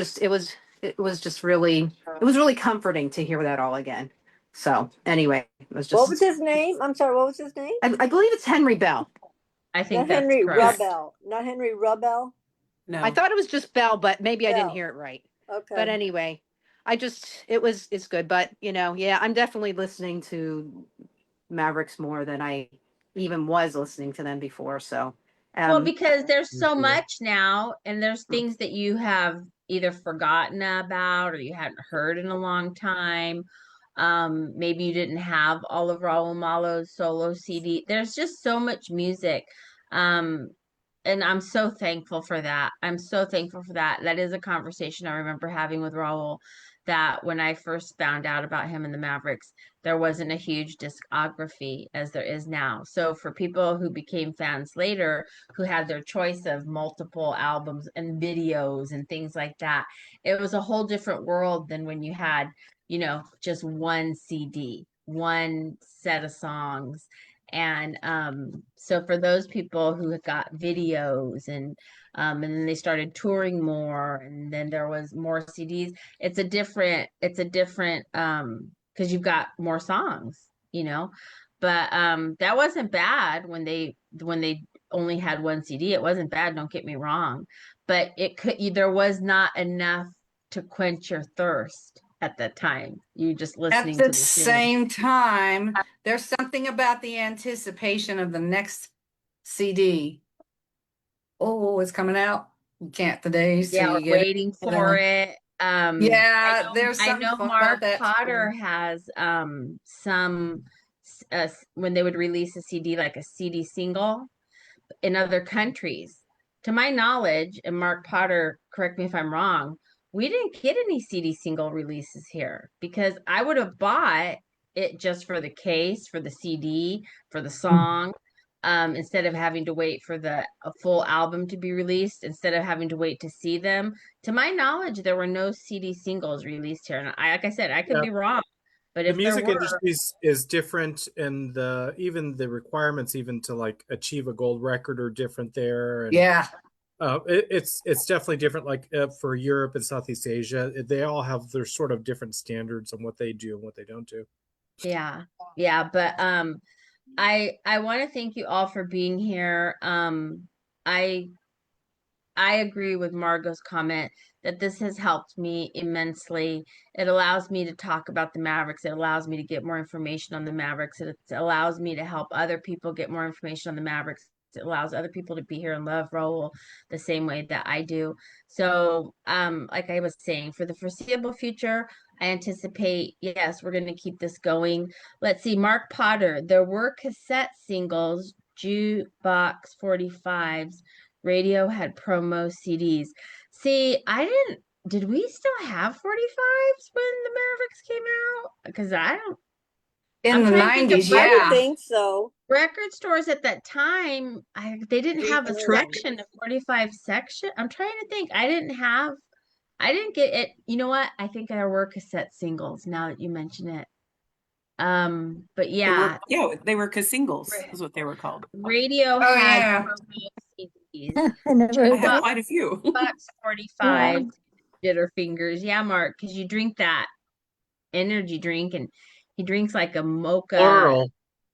really comforting to hear that all again. So anyway, it was What was just his name? I'm sorry, what was his name? I believe it's Henry Bell. I think Not that's Henry correct. Rubel. Not Henry Rubel. No. I thought it was just Bell, but maybe I didn't Bell. hear it right. Okay. But anyway, it's good. But yeah, I'm definitely listening to Mavericks more than I even was listening to them before. So, Well, because there's Me so too. much now, and there's things that you have either forgotten about or you hadn't heard in a long time. Maybe you didn't have all of Raul Malo's solo CD. There's just so much music. Um, and I'm so thankful for that. I'm so thankful for that. That is a conversation I remember having with Raul, that when I first found out about him and the Mavericks, there wasn't a huge discography as there is now. So for people who became fans later, who had their choice of multiple albums and videos and things like that, it was a whole different world than when you had, just one CD, one set of songs. And so for those people who had got videos and then they started touring more, and then there was more CDs, it's a different because you've got more songs. But that wasn't bad when they only had one CD. It wasn't bad, don't get me wrong, but there was not enough to quench your thirst at that time. You just At listening the to the same. same time, there's something about the anticipation of the next CD. Oh, it's coming out. You can't today, so Yeah, you we're get it. waiting for it. Yeah, there's I something know fun Mark about that Potter too. has when they would release a CD, like a CD single in other countries. To my knowledge, and Mark Potter, correct me if I'm wrong, we didn't get any CD single releases here, because I would have bought it just for the case, for the CD, for the song, instead of having to wait for a full album to be released, instead of having to wait to see them. To my knowledge, there were no CD singles released here. And like I said, I could Yeah. be wrong, but The if there music were, industry is different, and even the requirements even to like achieve a gold record are different there. And Yeah. it's definitely different. Like for Europe and Southeast Asia, they all have their sort of different standards on what they do and what they don't do. yeah, yeah. But I want to thank you all for being here. I I agree with Margot's comment that this has helped me immensely. It allows me to talk about the Mavericks. It allows me to get more information on the Mavericks. It allows me to help other people get more information on the Mavericks. It allows other people to be here and love Raul the same way that I do. So, like I was saying, for the foreseeable future, I anticipate, yes, we're going to keep this going. Let's see, Mark Potter, there were cassette singles, jukebox 45s. Radio had promo CDs. See, did we still have 45s when the Mavericks came out? Because In I'm the trying to think of 90s, I would yeah. think so. record stores at that time. They didn't have a Detroit. section, a 45 section. I'm trying to think. I didn't have I didn't get it. You know what? I think there were cassette singles now that you mention it. But They were, yeah, yeah, they were singles, ra- is what they were called. radio Oh had yeah. promo CDs. I never I heard have that. quite a few. Bucks Wow. 45 jitter fingers. Yeah, Mark, because you drink that energy drink and he drinks like a mocha Plural.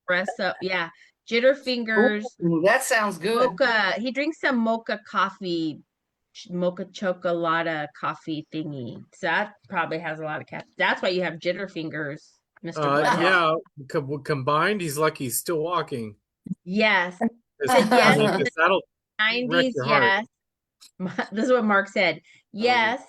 espresso. Yeah, jitter fingers, Ooh, that sounds good. mocha. He drinks some mocha coffee, mocha chocolata coffee thingy. So that probably has a lot of caffeine. That's why you have jitter fingers, Mr. Bloodhound. Yeah, combined, he's lucky he's still walking. Yes. Because Said yes in the that'll wreck 90s, your heart. yes. This is what Mark said. Yes,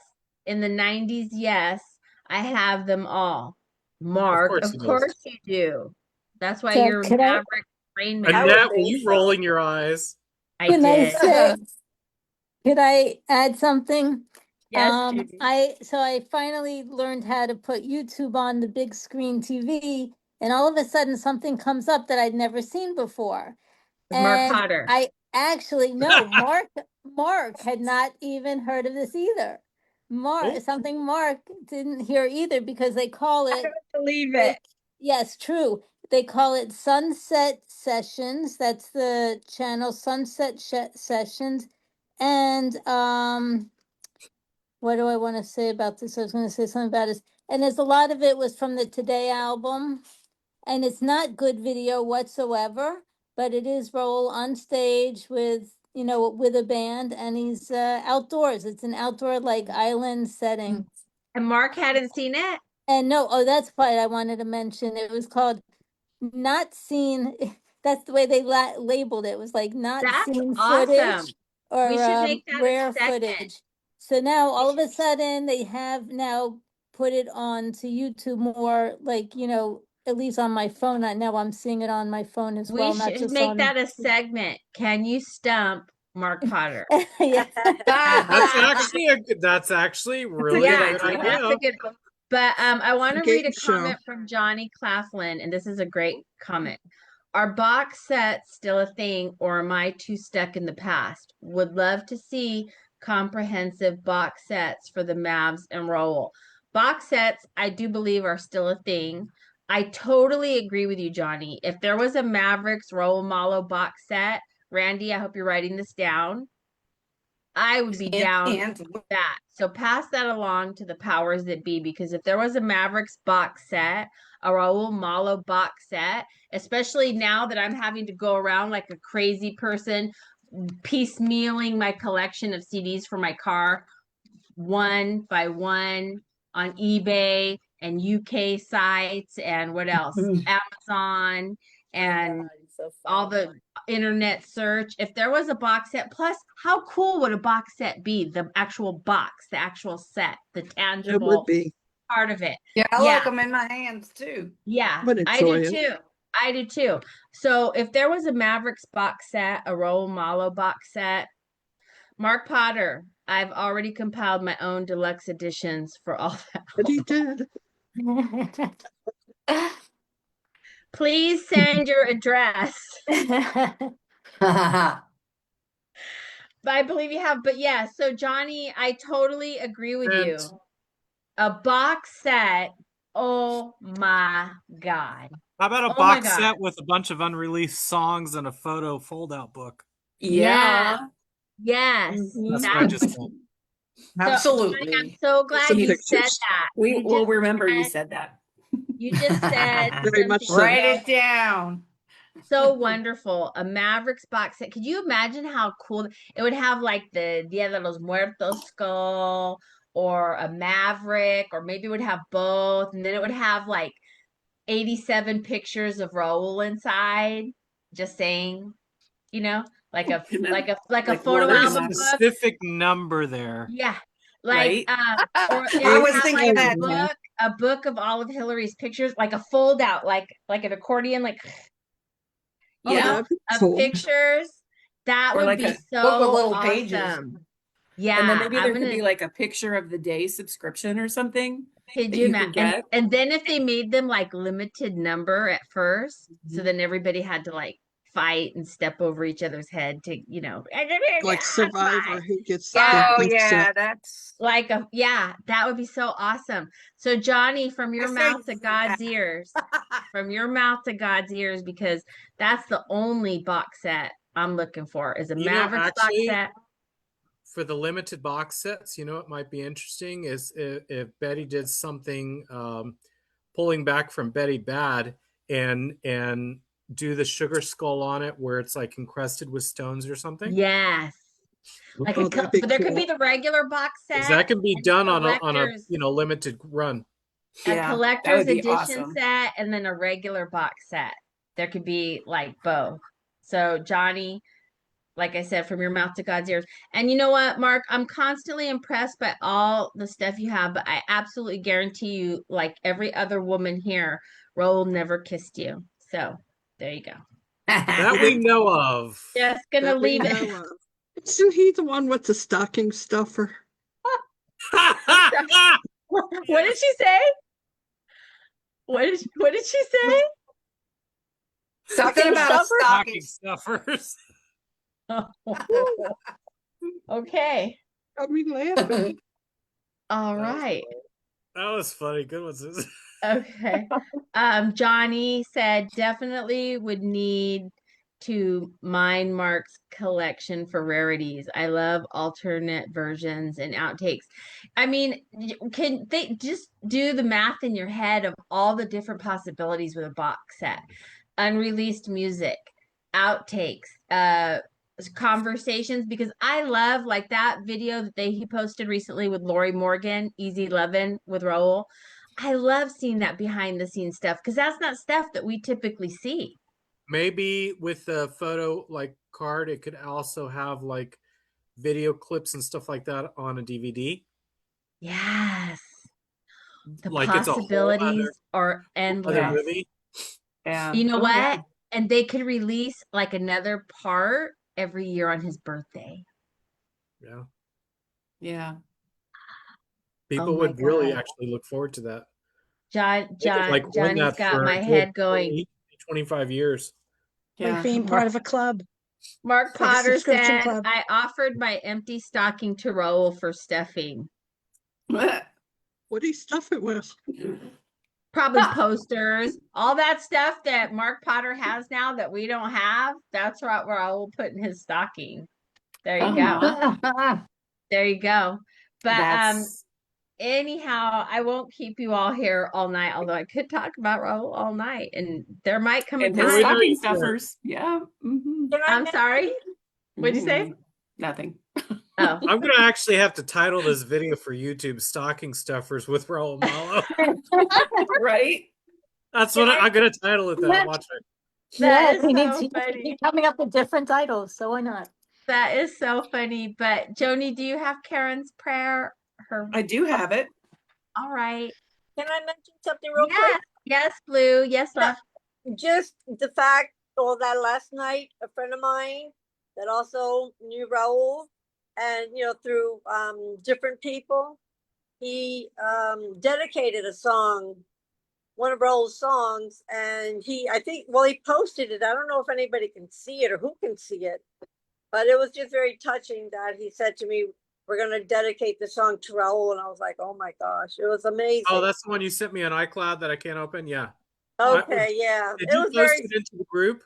in the 90s, yes. I have them all. Of Mark, course of he does. course you do. That's why So you're could I Maverick Rain Man. I would Annette, were think you so. rolling your eyes? I can I did. say could I add something? Yes, Judy. I finally learned how to put YouTube on the big screen TV, and all of a sudden something comes up that I'd never seen before. It's Mark And Potter. I actually no, Mark had not even heard of this either. Oh. Something Mark didn't hear either because they call it Believe they- yes, true. They call it Sunset Sessions. That's the channel Sunset Sessions. And what do I want to say about this? I was going to say something about this. And there's a lot of it was from the Today album. And it's not good video whatsoever, but it is Raul on stage with, with a band, and he's outdoors. It's an outdoor like island setting. And Mark hadn't seen it? And no, oh, that's what I wanted to mention. It was called Not Seen. That's the way they labeled it. It was like Not That's Seen awesome. Footage or We should make that a rare segment. footage. So now all of a sudden they have now put it on to YouTube more, like, at least on my phone. Now I'm seeing it on my phone as well, We not should just make on. that a segment. Can you stump Mark Potter? Yeah. That's actually really Yeah, good idea. that's idea. a good one. But I want to read Game a show. comment from Johnny Claflin, and this is a great comment. Are box sets still a thing, or am I too stuck in the past? Would love to see comprehensive box sets for the Mavs and Raul. Box sets, I do believe, are still a thing. I totally agree with you, Johnny. If there was a Mavericks Raul Malo box set, Randy, I hope you're writing this down. I would be down with that. So pass that along to the powers that be, because if there was a Mavericks box set, a Raul Malo box set, especially now that I'm having to go around like a crazy person, piecemealing my collection of CDs for my car one by one on eBay and UK sites and what else? Amazon and all the internet search. If there was a box set, plus how cool would a box set be? The actual box, the actual set, the It would tangible be. part of it. Yeah, I Yeah. like them in my hands too. Yeah, Would I do enjoy it. too. I do too. So if there was a Mavericks box set, a Raul Malo box set, Mark Potter, I've already compiled my own deluxe editions for all that. But he did. Please send your address. But I believe you have. But yeah, so Johnny, I totally agree with And you. A box set. Oh my God. how about a Oh my box God. set with a bunch of unreleased songs and a photo fold-out book? Yeah. Yes. That's That- what I just meant. Absolutely. Johnny, I'm so glad Some you said pictures. that. We You will just remember you said- said that. You just said Very much so. Write it down. so wonderful. A Mavericks box set. Could you imagine how cool it would have, like the Dia de los Muertos skull, or a Maverick, or maybe it would have both, and then it would have like 87 pictures of Raul inside. Just saying, like a And then, like a like, photo one of Very them album book. specific number there. Yeah. Like Right? or it I would was have thinking like that. a book of all of Hillary's pictures, like a fold out, like an accordion, like Oh, you know, that'd be of cool. pictures. That Or would like be a so book with little pages. awesome. Yeah, And then maybe there I'm could gonna be like a picture of the day subscription or something could that you you could imagine? get. And then if they made them like limited number at first, so then everybody had to like fight and step over each other's head to, Like Survivor, who gets Yeah. Oh gets yeah, that's like that would be so awesome. So Johnny, from I your say mouth to God's ears, from your mouth to God's ears, because that's the only box set I'm looking for is a Mavericks box actually, set. for the limited box sets, what might be interesting is if Betty did something, pulling back from Betty Bad, and do the sugar skull on it where it's like encrusted with stones or something. Yes. Like Oh, that'd be but there could cool. be the regular box Because set that can be and done on a limited run. a Yeah, that collector's would be edition awesome. set and then a regular box set. There could be like both. So Johnny, like I said, from your mouth to God's ears. And you know what, Mark? I'm constantly impressed by all the stuff you have, but I absolutely guarantee you, like every other woman here, Raul never kissed you. So there you go. That we know of. Just gonna That we leave it. know of. Isn't he the one with the stocking stuffer? What did she say? What did she say? something about a Stocking stocking. stuffers. Okay. Got me laughing. All right. That was funny. Good ones. Okay. Johnny said definitely would need to mine Mark's collection for rarities. I love alternate versions and outtakes. I mean, can they just do the math in your head of all the different possibilities with a box set? Unreleased music, outtakes, conversations, because I love like that video that he posted recently with Lori Morgan, Easy Lovin' with Raul. I love seeing that behind the scenes stuff because that's not stuff that we typically see. Maybe with the photo card, it could also have like video clips and stuff like that on a DVD. Yes. The Like it's a whole possibilities are other endless. movie. Yeah. You know Oh, what? yeah. And they could release like another part every year on his birthday. Yeah. Yeah. People Oh my would really God. actually look forward to that. They could run Johnny's that got for my a good head going. 20, 25 years. Yeah. Like being part of a club. Mark It's like a Potter subscription said, club. I offered my empty stocking to Raul for stuffing. What do you stuff it with? Probably posters, all that stuff that Mark Potter has now that we don't have. That's what Raul put in his stocking. There you go. There you go. But That's anyhow, I won't keep you all here all night, although I could talk about Raul all night. And there might come a and his time. stocking stuffers. Yeah. Can I I'm mention- sorry. What'd you say? Nothing. Oh. I'm gonna actually have to title this video for YouTube "Stocking Stuffers with Raul Malo." Right? That's what I'm gonna title it. That watch it. That is he so needs funny. keep coming up with different titles, so why not? That is so funny. But Joni, do you have Karen's prayer? I do have it. All right. Can I mention something real Yes, quick? yes, Blue. Yes, love. Just the fact, or that last night, a friend of mine that also knew Raul, and through different people, he dedicated a song, one of Raul's songs, and he posted it. I don't know if anybody can see it or who can see it, but it was just very touching that he said to me, "We're going to dedicate the song to Raul," and I was like, "Oh my gosh, it was amazing." Oh, that's the one you sent me on iCloud that I can't open. Yeah. Okay, yeah, Did it you was post very. it into the group?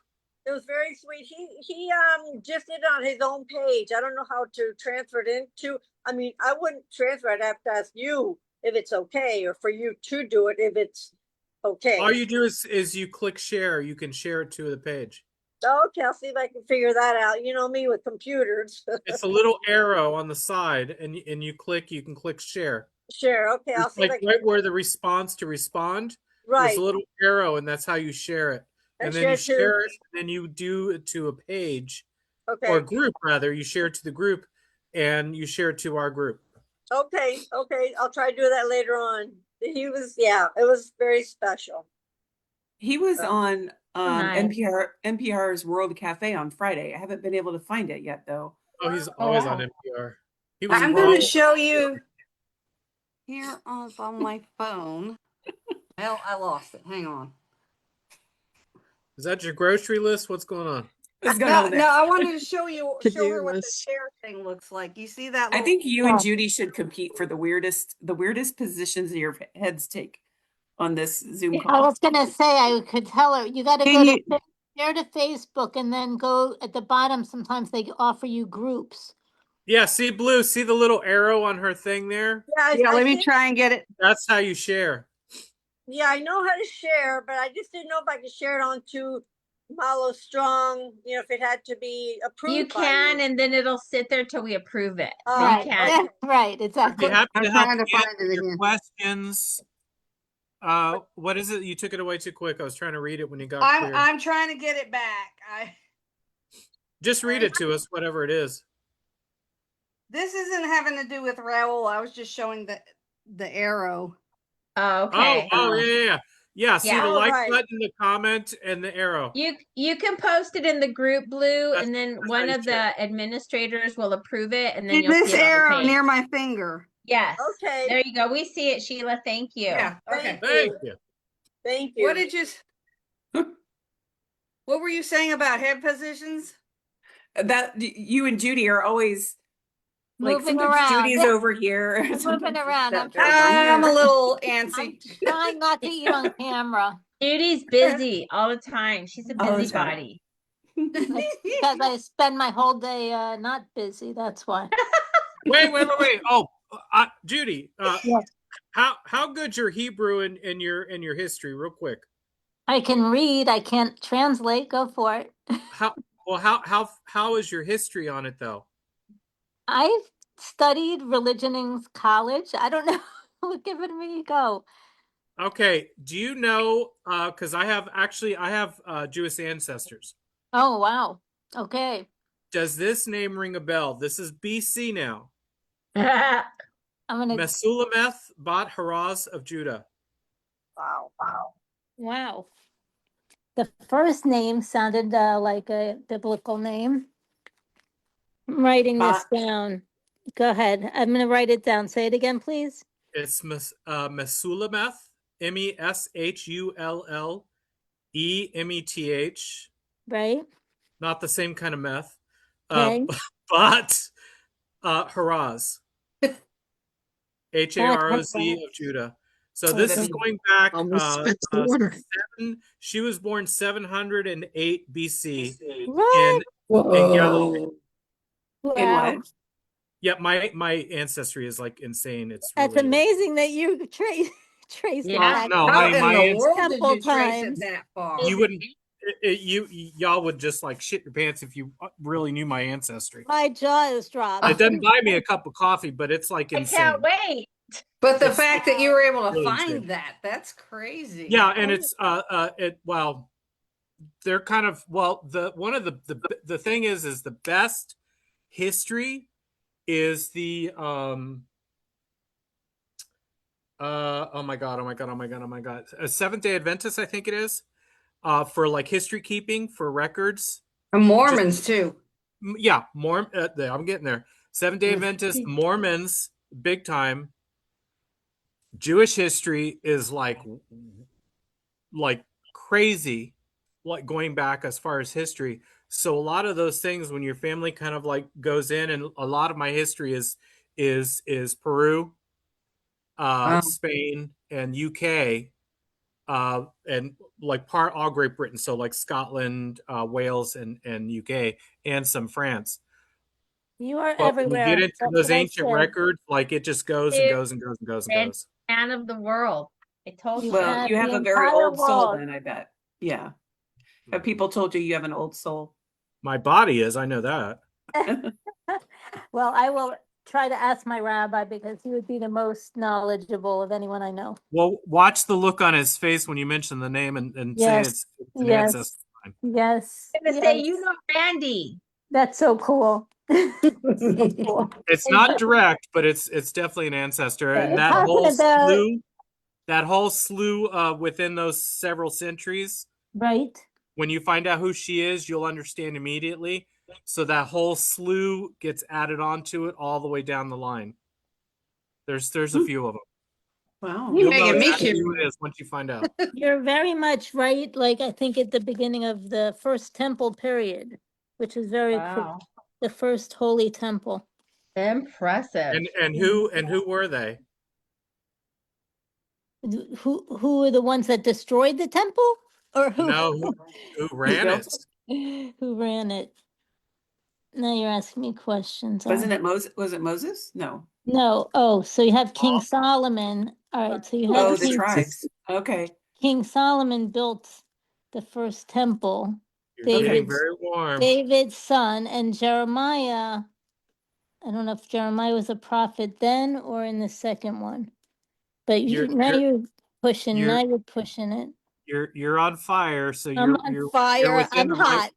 It was very sweet. He just did it on his own page. I don't know how to transfer it into. I mean, I wouldn't transfer it. I have to ask you if it's okay, or for you to do it if it's okay. All you do is you click share. You can share it to the page. Okay, I'll see if I can figure that out. You know me with computers. It's a little arrow on the side, and you can click share. Sure. Okay, I'll It's see. like if I can... right where the response to respond. Right. There's a little arrow, and that's how you share it. And then you share it, and then you do it to a page, or a group rather. You share it to the group, and you share it to our group. Okay. I'll try to do that later on. It was very special. He was on nice. NPR's World Cafe on Friday. I haven't been able to find it yet, though. Oh, he's always on NPR. I'm going to show you here on my phone. Well, I lost it. Hang on. Is that your grocery list? What's going on? What's going No, on no, there? I wanted to show her what To-do the list. chair thing looks like. You see that I little? think you and Oh. Judy should compete for the weirdest positions your heads take on this Zoom I call. was gonna say, I could tell her, you gotta Can go you- to share to Facebook and then go at the bottom. Sometimes they offer you groups. Yeah, see Blue, see the little arrow on her thing there? Yeah, Yeah, I let me think, try and get it. That's how you share. yeah, I know how to share, but I just didn't know if I could share it onto Malo Strong, you know, if it had to be approved. You by can, you. and then it'll sit there till we approve it. So Oh, you Right, can. right, I'd be exactly. happy I'm to help trying to you find answer it your again. questions. What is it? You took it away too quick. I was trying to read it when you got I'm clear. I'm trying to get it back. Just read it to us, whatever it is. This isn't having to do with Raul. I was just showing the arrow. Oh, okay. Oh, yeah. Yeah, see Yeah. the Oh, like right. button, the comment, and the arrow. You can post it in the group, Blue, That's- and then that's one how you of share. the administrators will approve it, and then See you'll this see it on the arrow page. near my finger. Yes. Okay. There you go. We see it, Sheila. Thank you. Yeah. Okay. Thank you. Thank you. What did you? What were you saying about head positions? That you and Judy are always like Moving sometimes around. Judy's over here. Moving sometimes around. I'm they're over I'm a here. little I'm antsy. trying not to eat on camera. Judy's busy all the time. She's a All the time. busybody. That's because I spend my whole day not busy. That's why. Wait. Oh, Judy, Yes. how good's your Hebrew in your history, real quick? I can read. I can't translate. Go for it. How is your history on it though? I've studied religion in college. I don't know. Give it me a go. Okay, do you know? Because I have Jewish ancestors. Oh wow. Okay. Does this name ring a bell? This is BC now. I'm gonna. Mesulameth bat Haraz of Judah. Wow. Wow. The first name sounded like a biblical name. I'm writing this down. Go ahead. I'm going to write it down. Say it again, please. It's Mesulameth, Mesulllemeth, Right. not the same kind of meth, Okay. but Haraz, Haroz of Judah. So this is going back Almost spit the water. She was born 708 BC What? in Galilee. In Wow. what? Yeah, my ancestry is like insane. It's That's really amazing that you trace it Yeah. back. No, How honey, in my the ans- world did Temple you trace times. it that far? you wouldn't y'all would just like shit your pants if you really knew my ancestry. My jaw is dropped. It doesn't buy me a cup of coffee, but it's like I insane. can't wait. But the It's- fact that you were able to really find insane. that's crazy. Yeah, and it's they're kind of the thing is the best history is the oh my god Seventh-day Adventist, I think it is, for like history keeping, for records. And Mormons too. Yeah, I'm getting there. Seventh-day Adventist, Mormons, big time. Jewish history is like crazy, like going back as far as history. So a lot of those things, when your family kind of like goes in, and a lot of my history is Peru, Spain, and UK, and like all Great Britain, so like Scotland, Wales, and UK, and some France. You are But when you everywhere. get into That's those what I ancient said. records, like it just goes and goes and goes and goes and And goes. man of the world. I told you. Well, you have the a very entire old soul world. then, I bet. Yeah. Have people told you you have an old soul? My body is, I know that. Well, I will try to ask my rabbi because he would be the most knowledgeable of anyone I know. Well, watch the look on his face when you mention the name and say Yes. it's an Yes. ancestor. Yes. I'm gonna say, you know, Randy. That's so cool. So cool. It's not direct, but it's definitely an ancestor. And that Talking whole about- slew within those several centuries, Right. when you find out who she is, you'll understand immediately. So that whole slew gets added onto it all the way down the line. There's a few of them. Wow. You You'll know making me exactly curious. who it is once you find out. You're very much right. Like I think at the beginning of the first temple period. which is very cool. Wow. The first holy temple. Impressive. And who were they? Who are the ones that destroyed the temple, or who No, who ran built it? who ran it? Now you're asking me questions. Wasn't it Moses? Was it Moses? No. No. Oh, so you have King Solomon. All right. So you Oh, have the tribes. Okay. King Solomon built the first temple. You're getting David's very warm. David's son, and Jeremiah. I don't know if Jeremiah was a prophet then or in the second one. But you're pushing. Now you're pushing it. You're on fire, so I'm you're on you're fire. within I'm the hot. right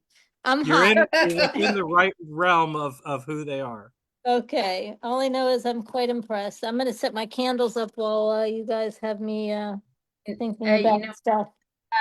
I'm you're hot. you're within the right realm of who they are. Okay. All I know is I'm quite impressed. I'm gonna set my candles up while you guys have me thinking You about know, stuff.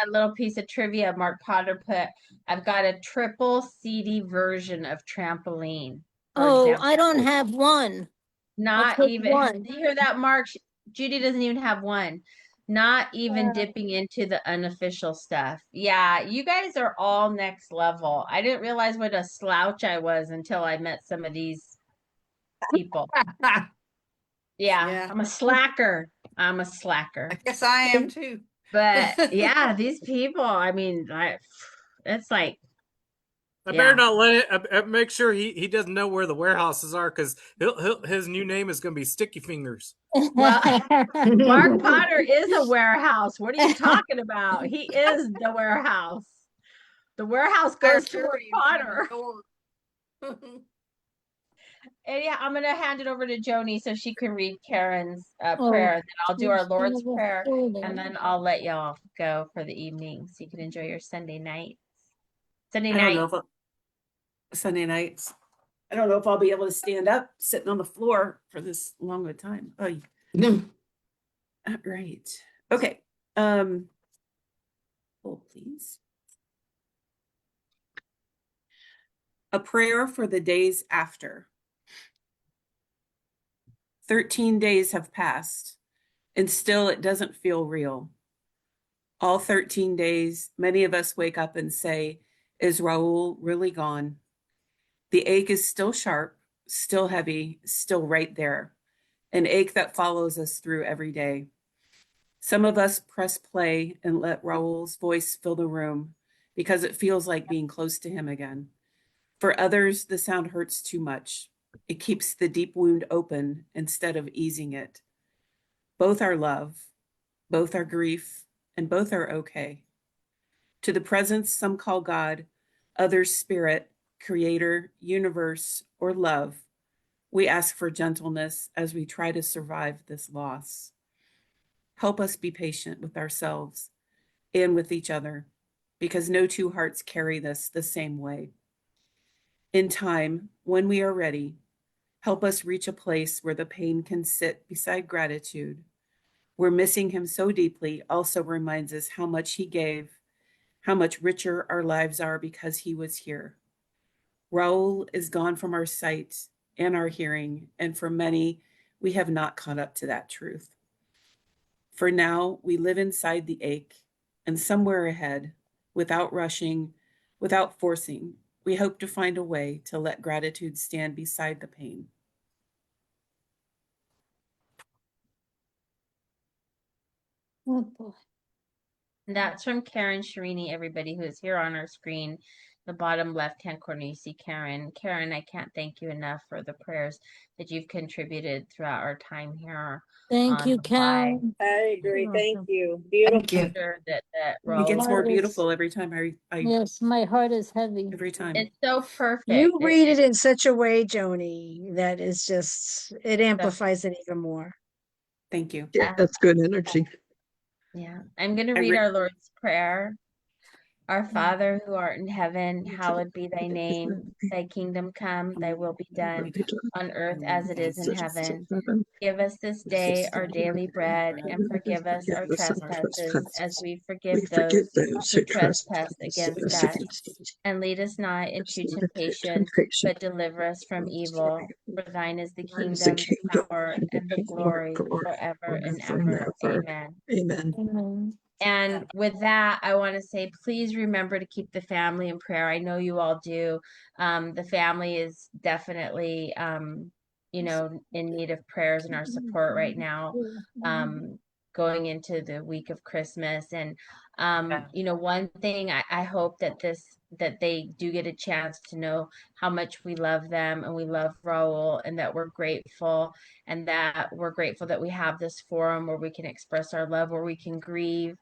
a little piece of trivia Mark Potter put, I've got a triple CD version of Trampoline, for Oh, example. I don't have one. Not took even, one. did you hear that, Mark? Judy doesn't even have one. Not even dipping into the unofficial stuff. Yeah, you guys are all next level. I didn't realize what a slouch I was until I met some of these people. Yeah, I'm a slacker. I'm a slacker. I guess I am too. But yeah, these people, I mean, it's like, I yeah. better not let it. Make sure he doesn't know where the warehouses are, because his new name is going to be Sticky Fingers. Well, Mark Potter is a warehouse. What are you talking about? He is the warehouse. The warehouse goes to Mark Potter. And yeah, I'm gonna hand it over to Joni so she can read Karen's prayer. Then I'll do our Lord's Prayer, and then I'll let y'all go for the evening so you can enjoy your Sunday night. Sunday night. Sunday nights. I don't know if I'll be able to stand up sitting on the floor for this long of a time. Oh, right. Okay. Hold, please. A prayer for the days after. 13 days have passed, and still it doesn't feel real. All 13 days, many of us wake up and say, is Raul really gone? The ache is still sharp, still heavy, still right there. An ache that follows us through every day. Some of us press play and let Raul's voice fill the room because it feels like being close to him again. For others, the sound hurts too much. It keeps the deep wound open instead of easing it. Both are love, both are grief, and both are okay. To the presence some call God, others spirit, creator, universe, or love, we ask for gentleness as we try to survive this loss. Help us be patient with ourselves and with each other, because no two hearts carry this the same way. In time, when we are ready, help us reach a place where the pain can sit beside gratitude, where missing him so deeply also reminds us how much he gave, how much richer our lives are because he was here. Raul is gone from our sight and our hearing, and for many, we have not caught up to that truth. For now, we live inside the ache, and somewhere ahead, without rushing, without forcing, we hope to find a way to let gratitude stand beside the pain. Oh boy. And that's from Karen Sharini, everybody who is here on our screen. The bottom left-hand corner, you see Karen. Karen, I can't thank you enough for the prayers that you've contributed throughout our time here. Thank you, Karen. I agree. Thank you. Beautiful. Thank you. That It gets more Heart is- beautiful every time Yes, my heart is heavy. every time. it's so perfect. You read it in such a way, Joni, that is just, it amplifies it even more. Thank you. Yeah, that's good energy. Yeah, I'm going to read our Lord's Prayer. Our Father who art in heaven, hallowed be thy name. Thy kingdom come, thy will be done on earth as it is in heaven. Give us this day our daily bread, and forgive us our trespasses as we forgive those who trespass against us. And lead us not into temptation, but deliver us from evil. For thine is the kingdom, the power, and the glory forever and ever. Amen. Amen. Amen. And with that, I want to say, please remember to keep the family in prayer. I know you all do. The family is definitely, you know, in need of prayers and our support right now, going into the week of Christmas. And, you know, one thing I hope that that they do get a chance to know how much we love them and we love Raul, and that we're grateful, and that we're grateful that we have this forum where we can express our love, where we can grieve,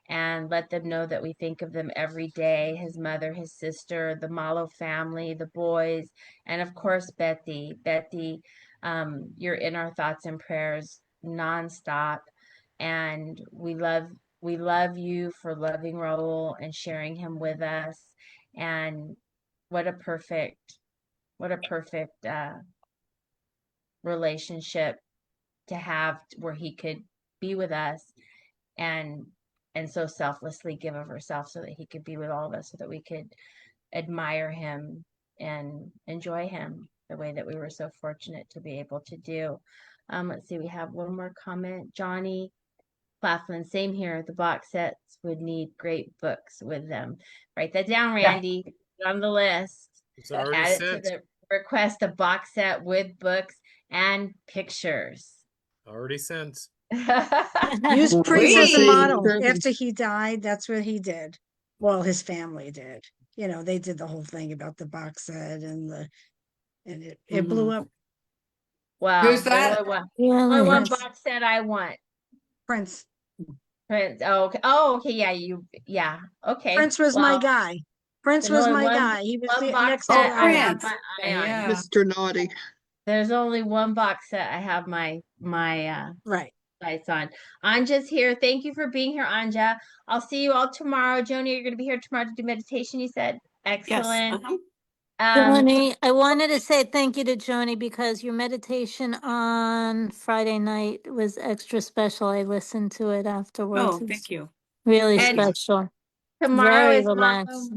and let them know that we think of them every day, his mother, his sister, the Malo family, the boys, and of course Betty. You're in our thoughts and prayers nonstop, and we love you for loving Raul and sharing him with us. And what a perfect relationship to have, where he could be with us and so selflessly give of herself so that he could be with all of us, so that we could admire him and enjoy him the way that we were so fortunate to be able to do. Let's see, we have one more comment. Johnny Claflin, same here. The box sets would need great books with them. Write that down, Randy. Put it on the list. It's already Add it to sent. the request, a box set with books and pictures. Already sent. Use Prince as a Sweet. model. After he died, that's what he did. Well, his family did. You know, they did the whole thing about the box set and it blew up. Wow. Who's that? Only one Prince. box set I want. Prince. Prince. Oh, okay. Oh, okay. Yeah. Okay. Prince was my guy. Prince there's was only my one- guy. He was one the box next set to I have Prince. my eye on. Yeah. Mr. Naughty. There's only one box set I have my right. lights on. Anja's here. Thank you for being here, Anja. I'll see you all tomorrow. Joni, you're going to be here tomorrow to do meditation, you said? Excellent. Yes. Joni, I wanted to say thank you to Joni because your meditation on Friday night was extra special. I listened to it afterwards. Oh, It's thank you. really And special. tomorrow Very is relaxed.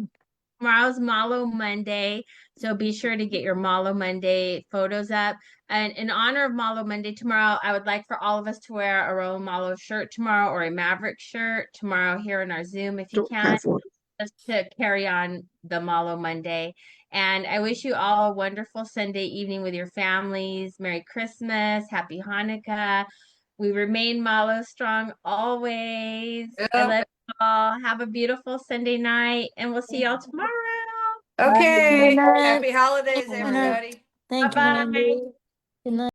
Tomorrow's Malo Monday, so be sure to get your Malo Monday photos up. And in honor of Malo Monday tomorrow, I would like for all of us to wear a Raul Malo shirt tomorrow, or a Maverick shirt tomorrow here in our Zoom if you Don't can, have one. just to carry on the Malo Monday. And I wish you all a wonderful Sunday evening with your families. Merry Christmas, Happy Hanukkah. We remain Malo strong always. I Yep. love you all. Have a beautiful Sunday night, and we'll see y'all tomorrow. Okay. Good night. Happy holidays, Good night. everybody. Thank you, Bye-bye. Randy. Good night.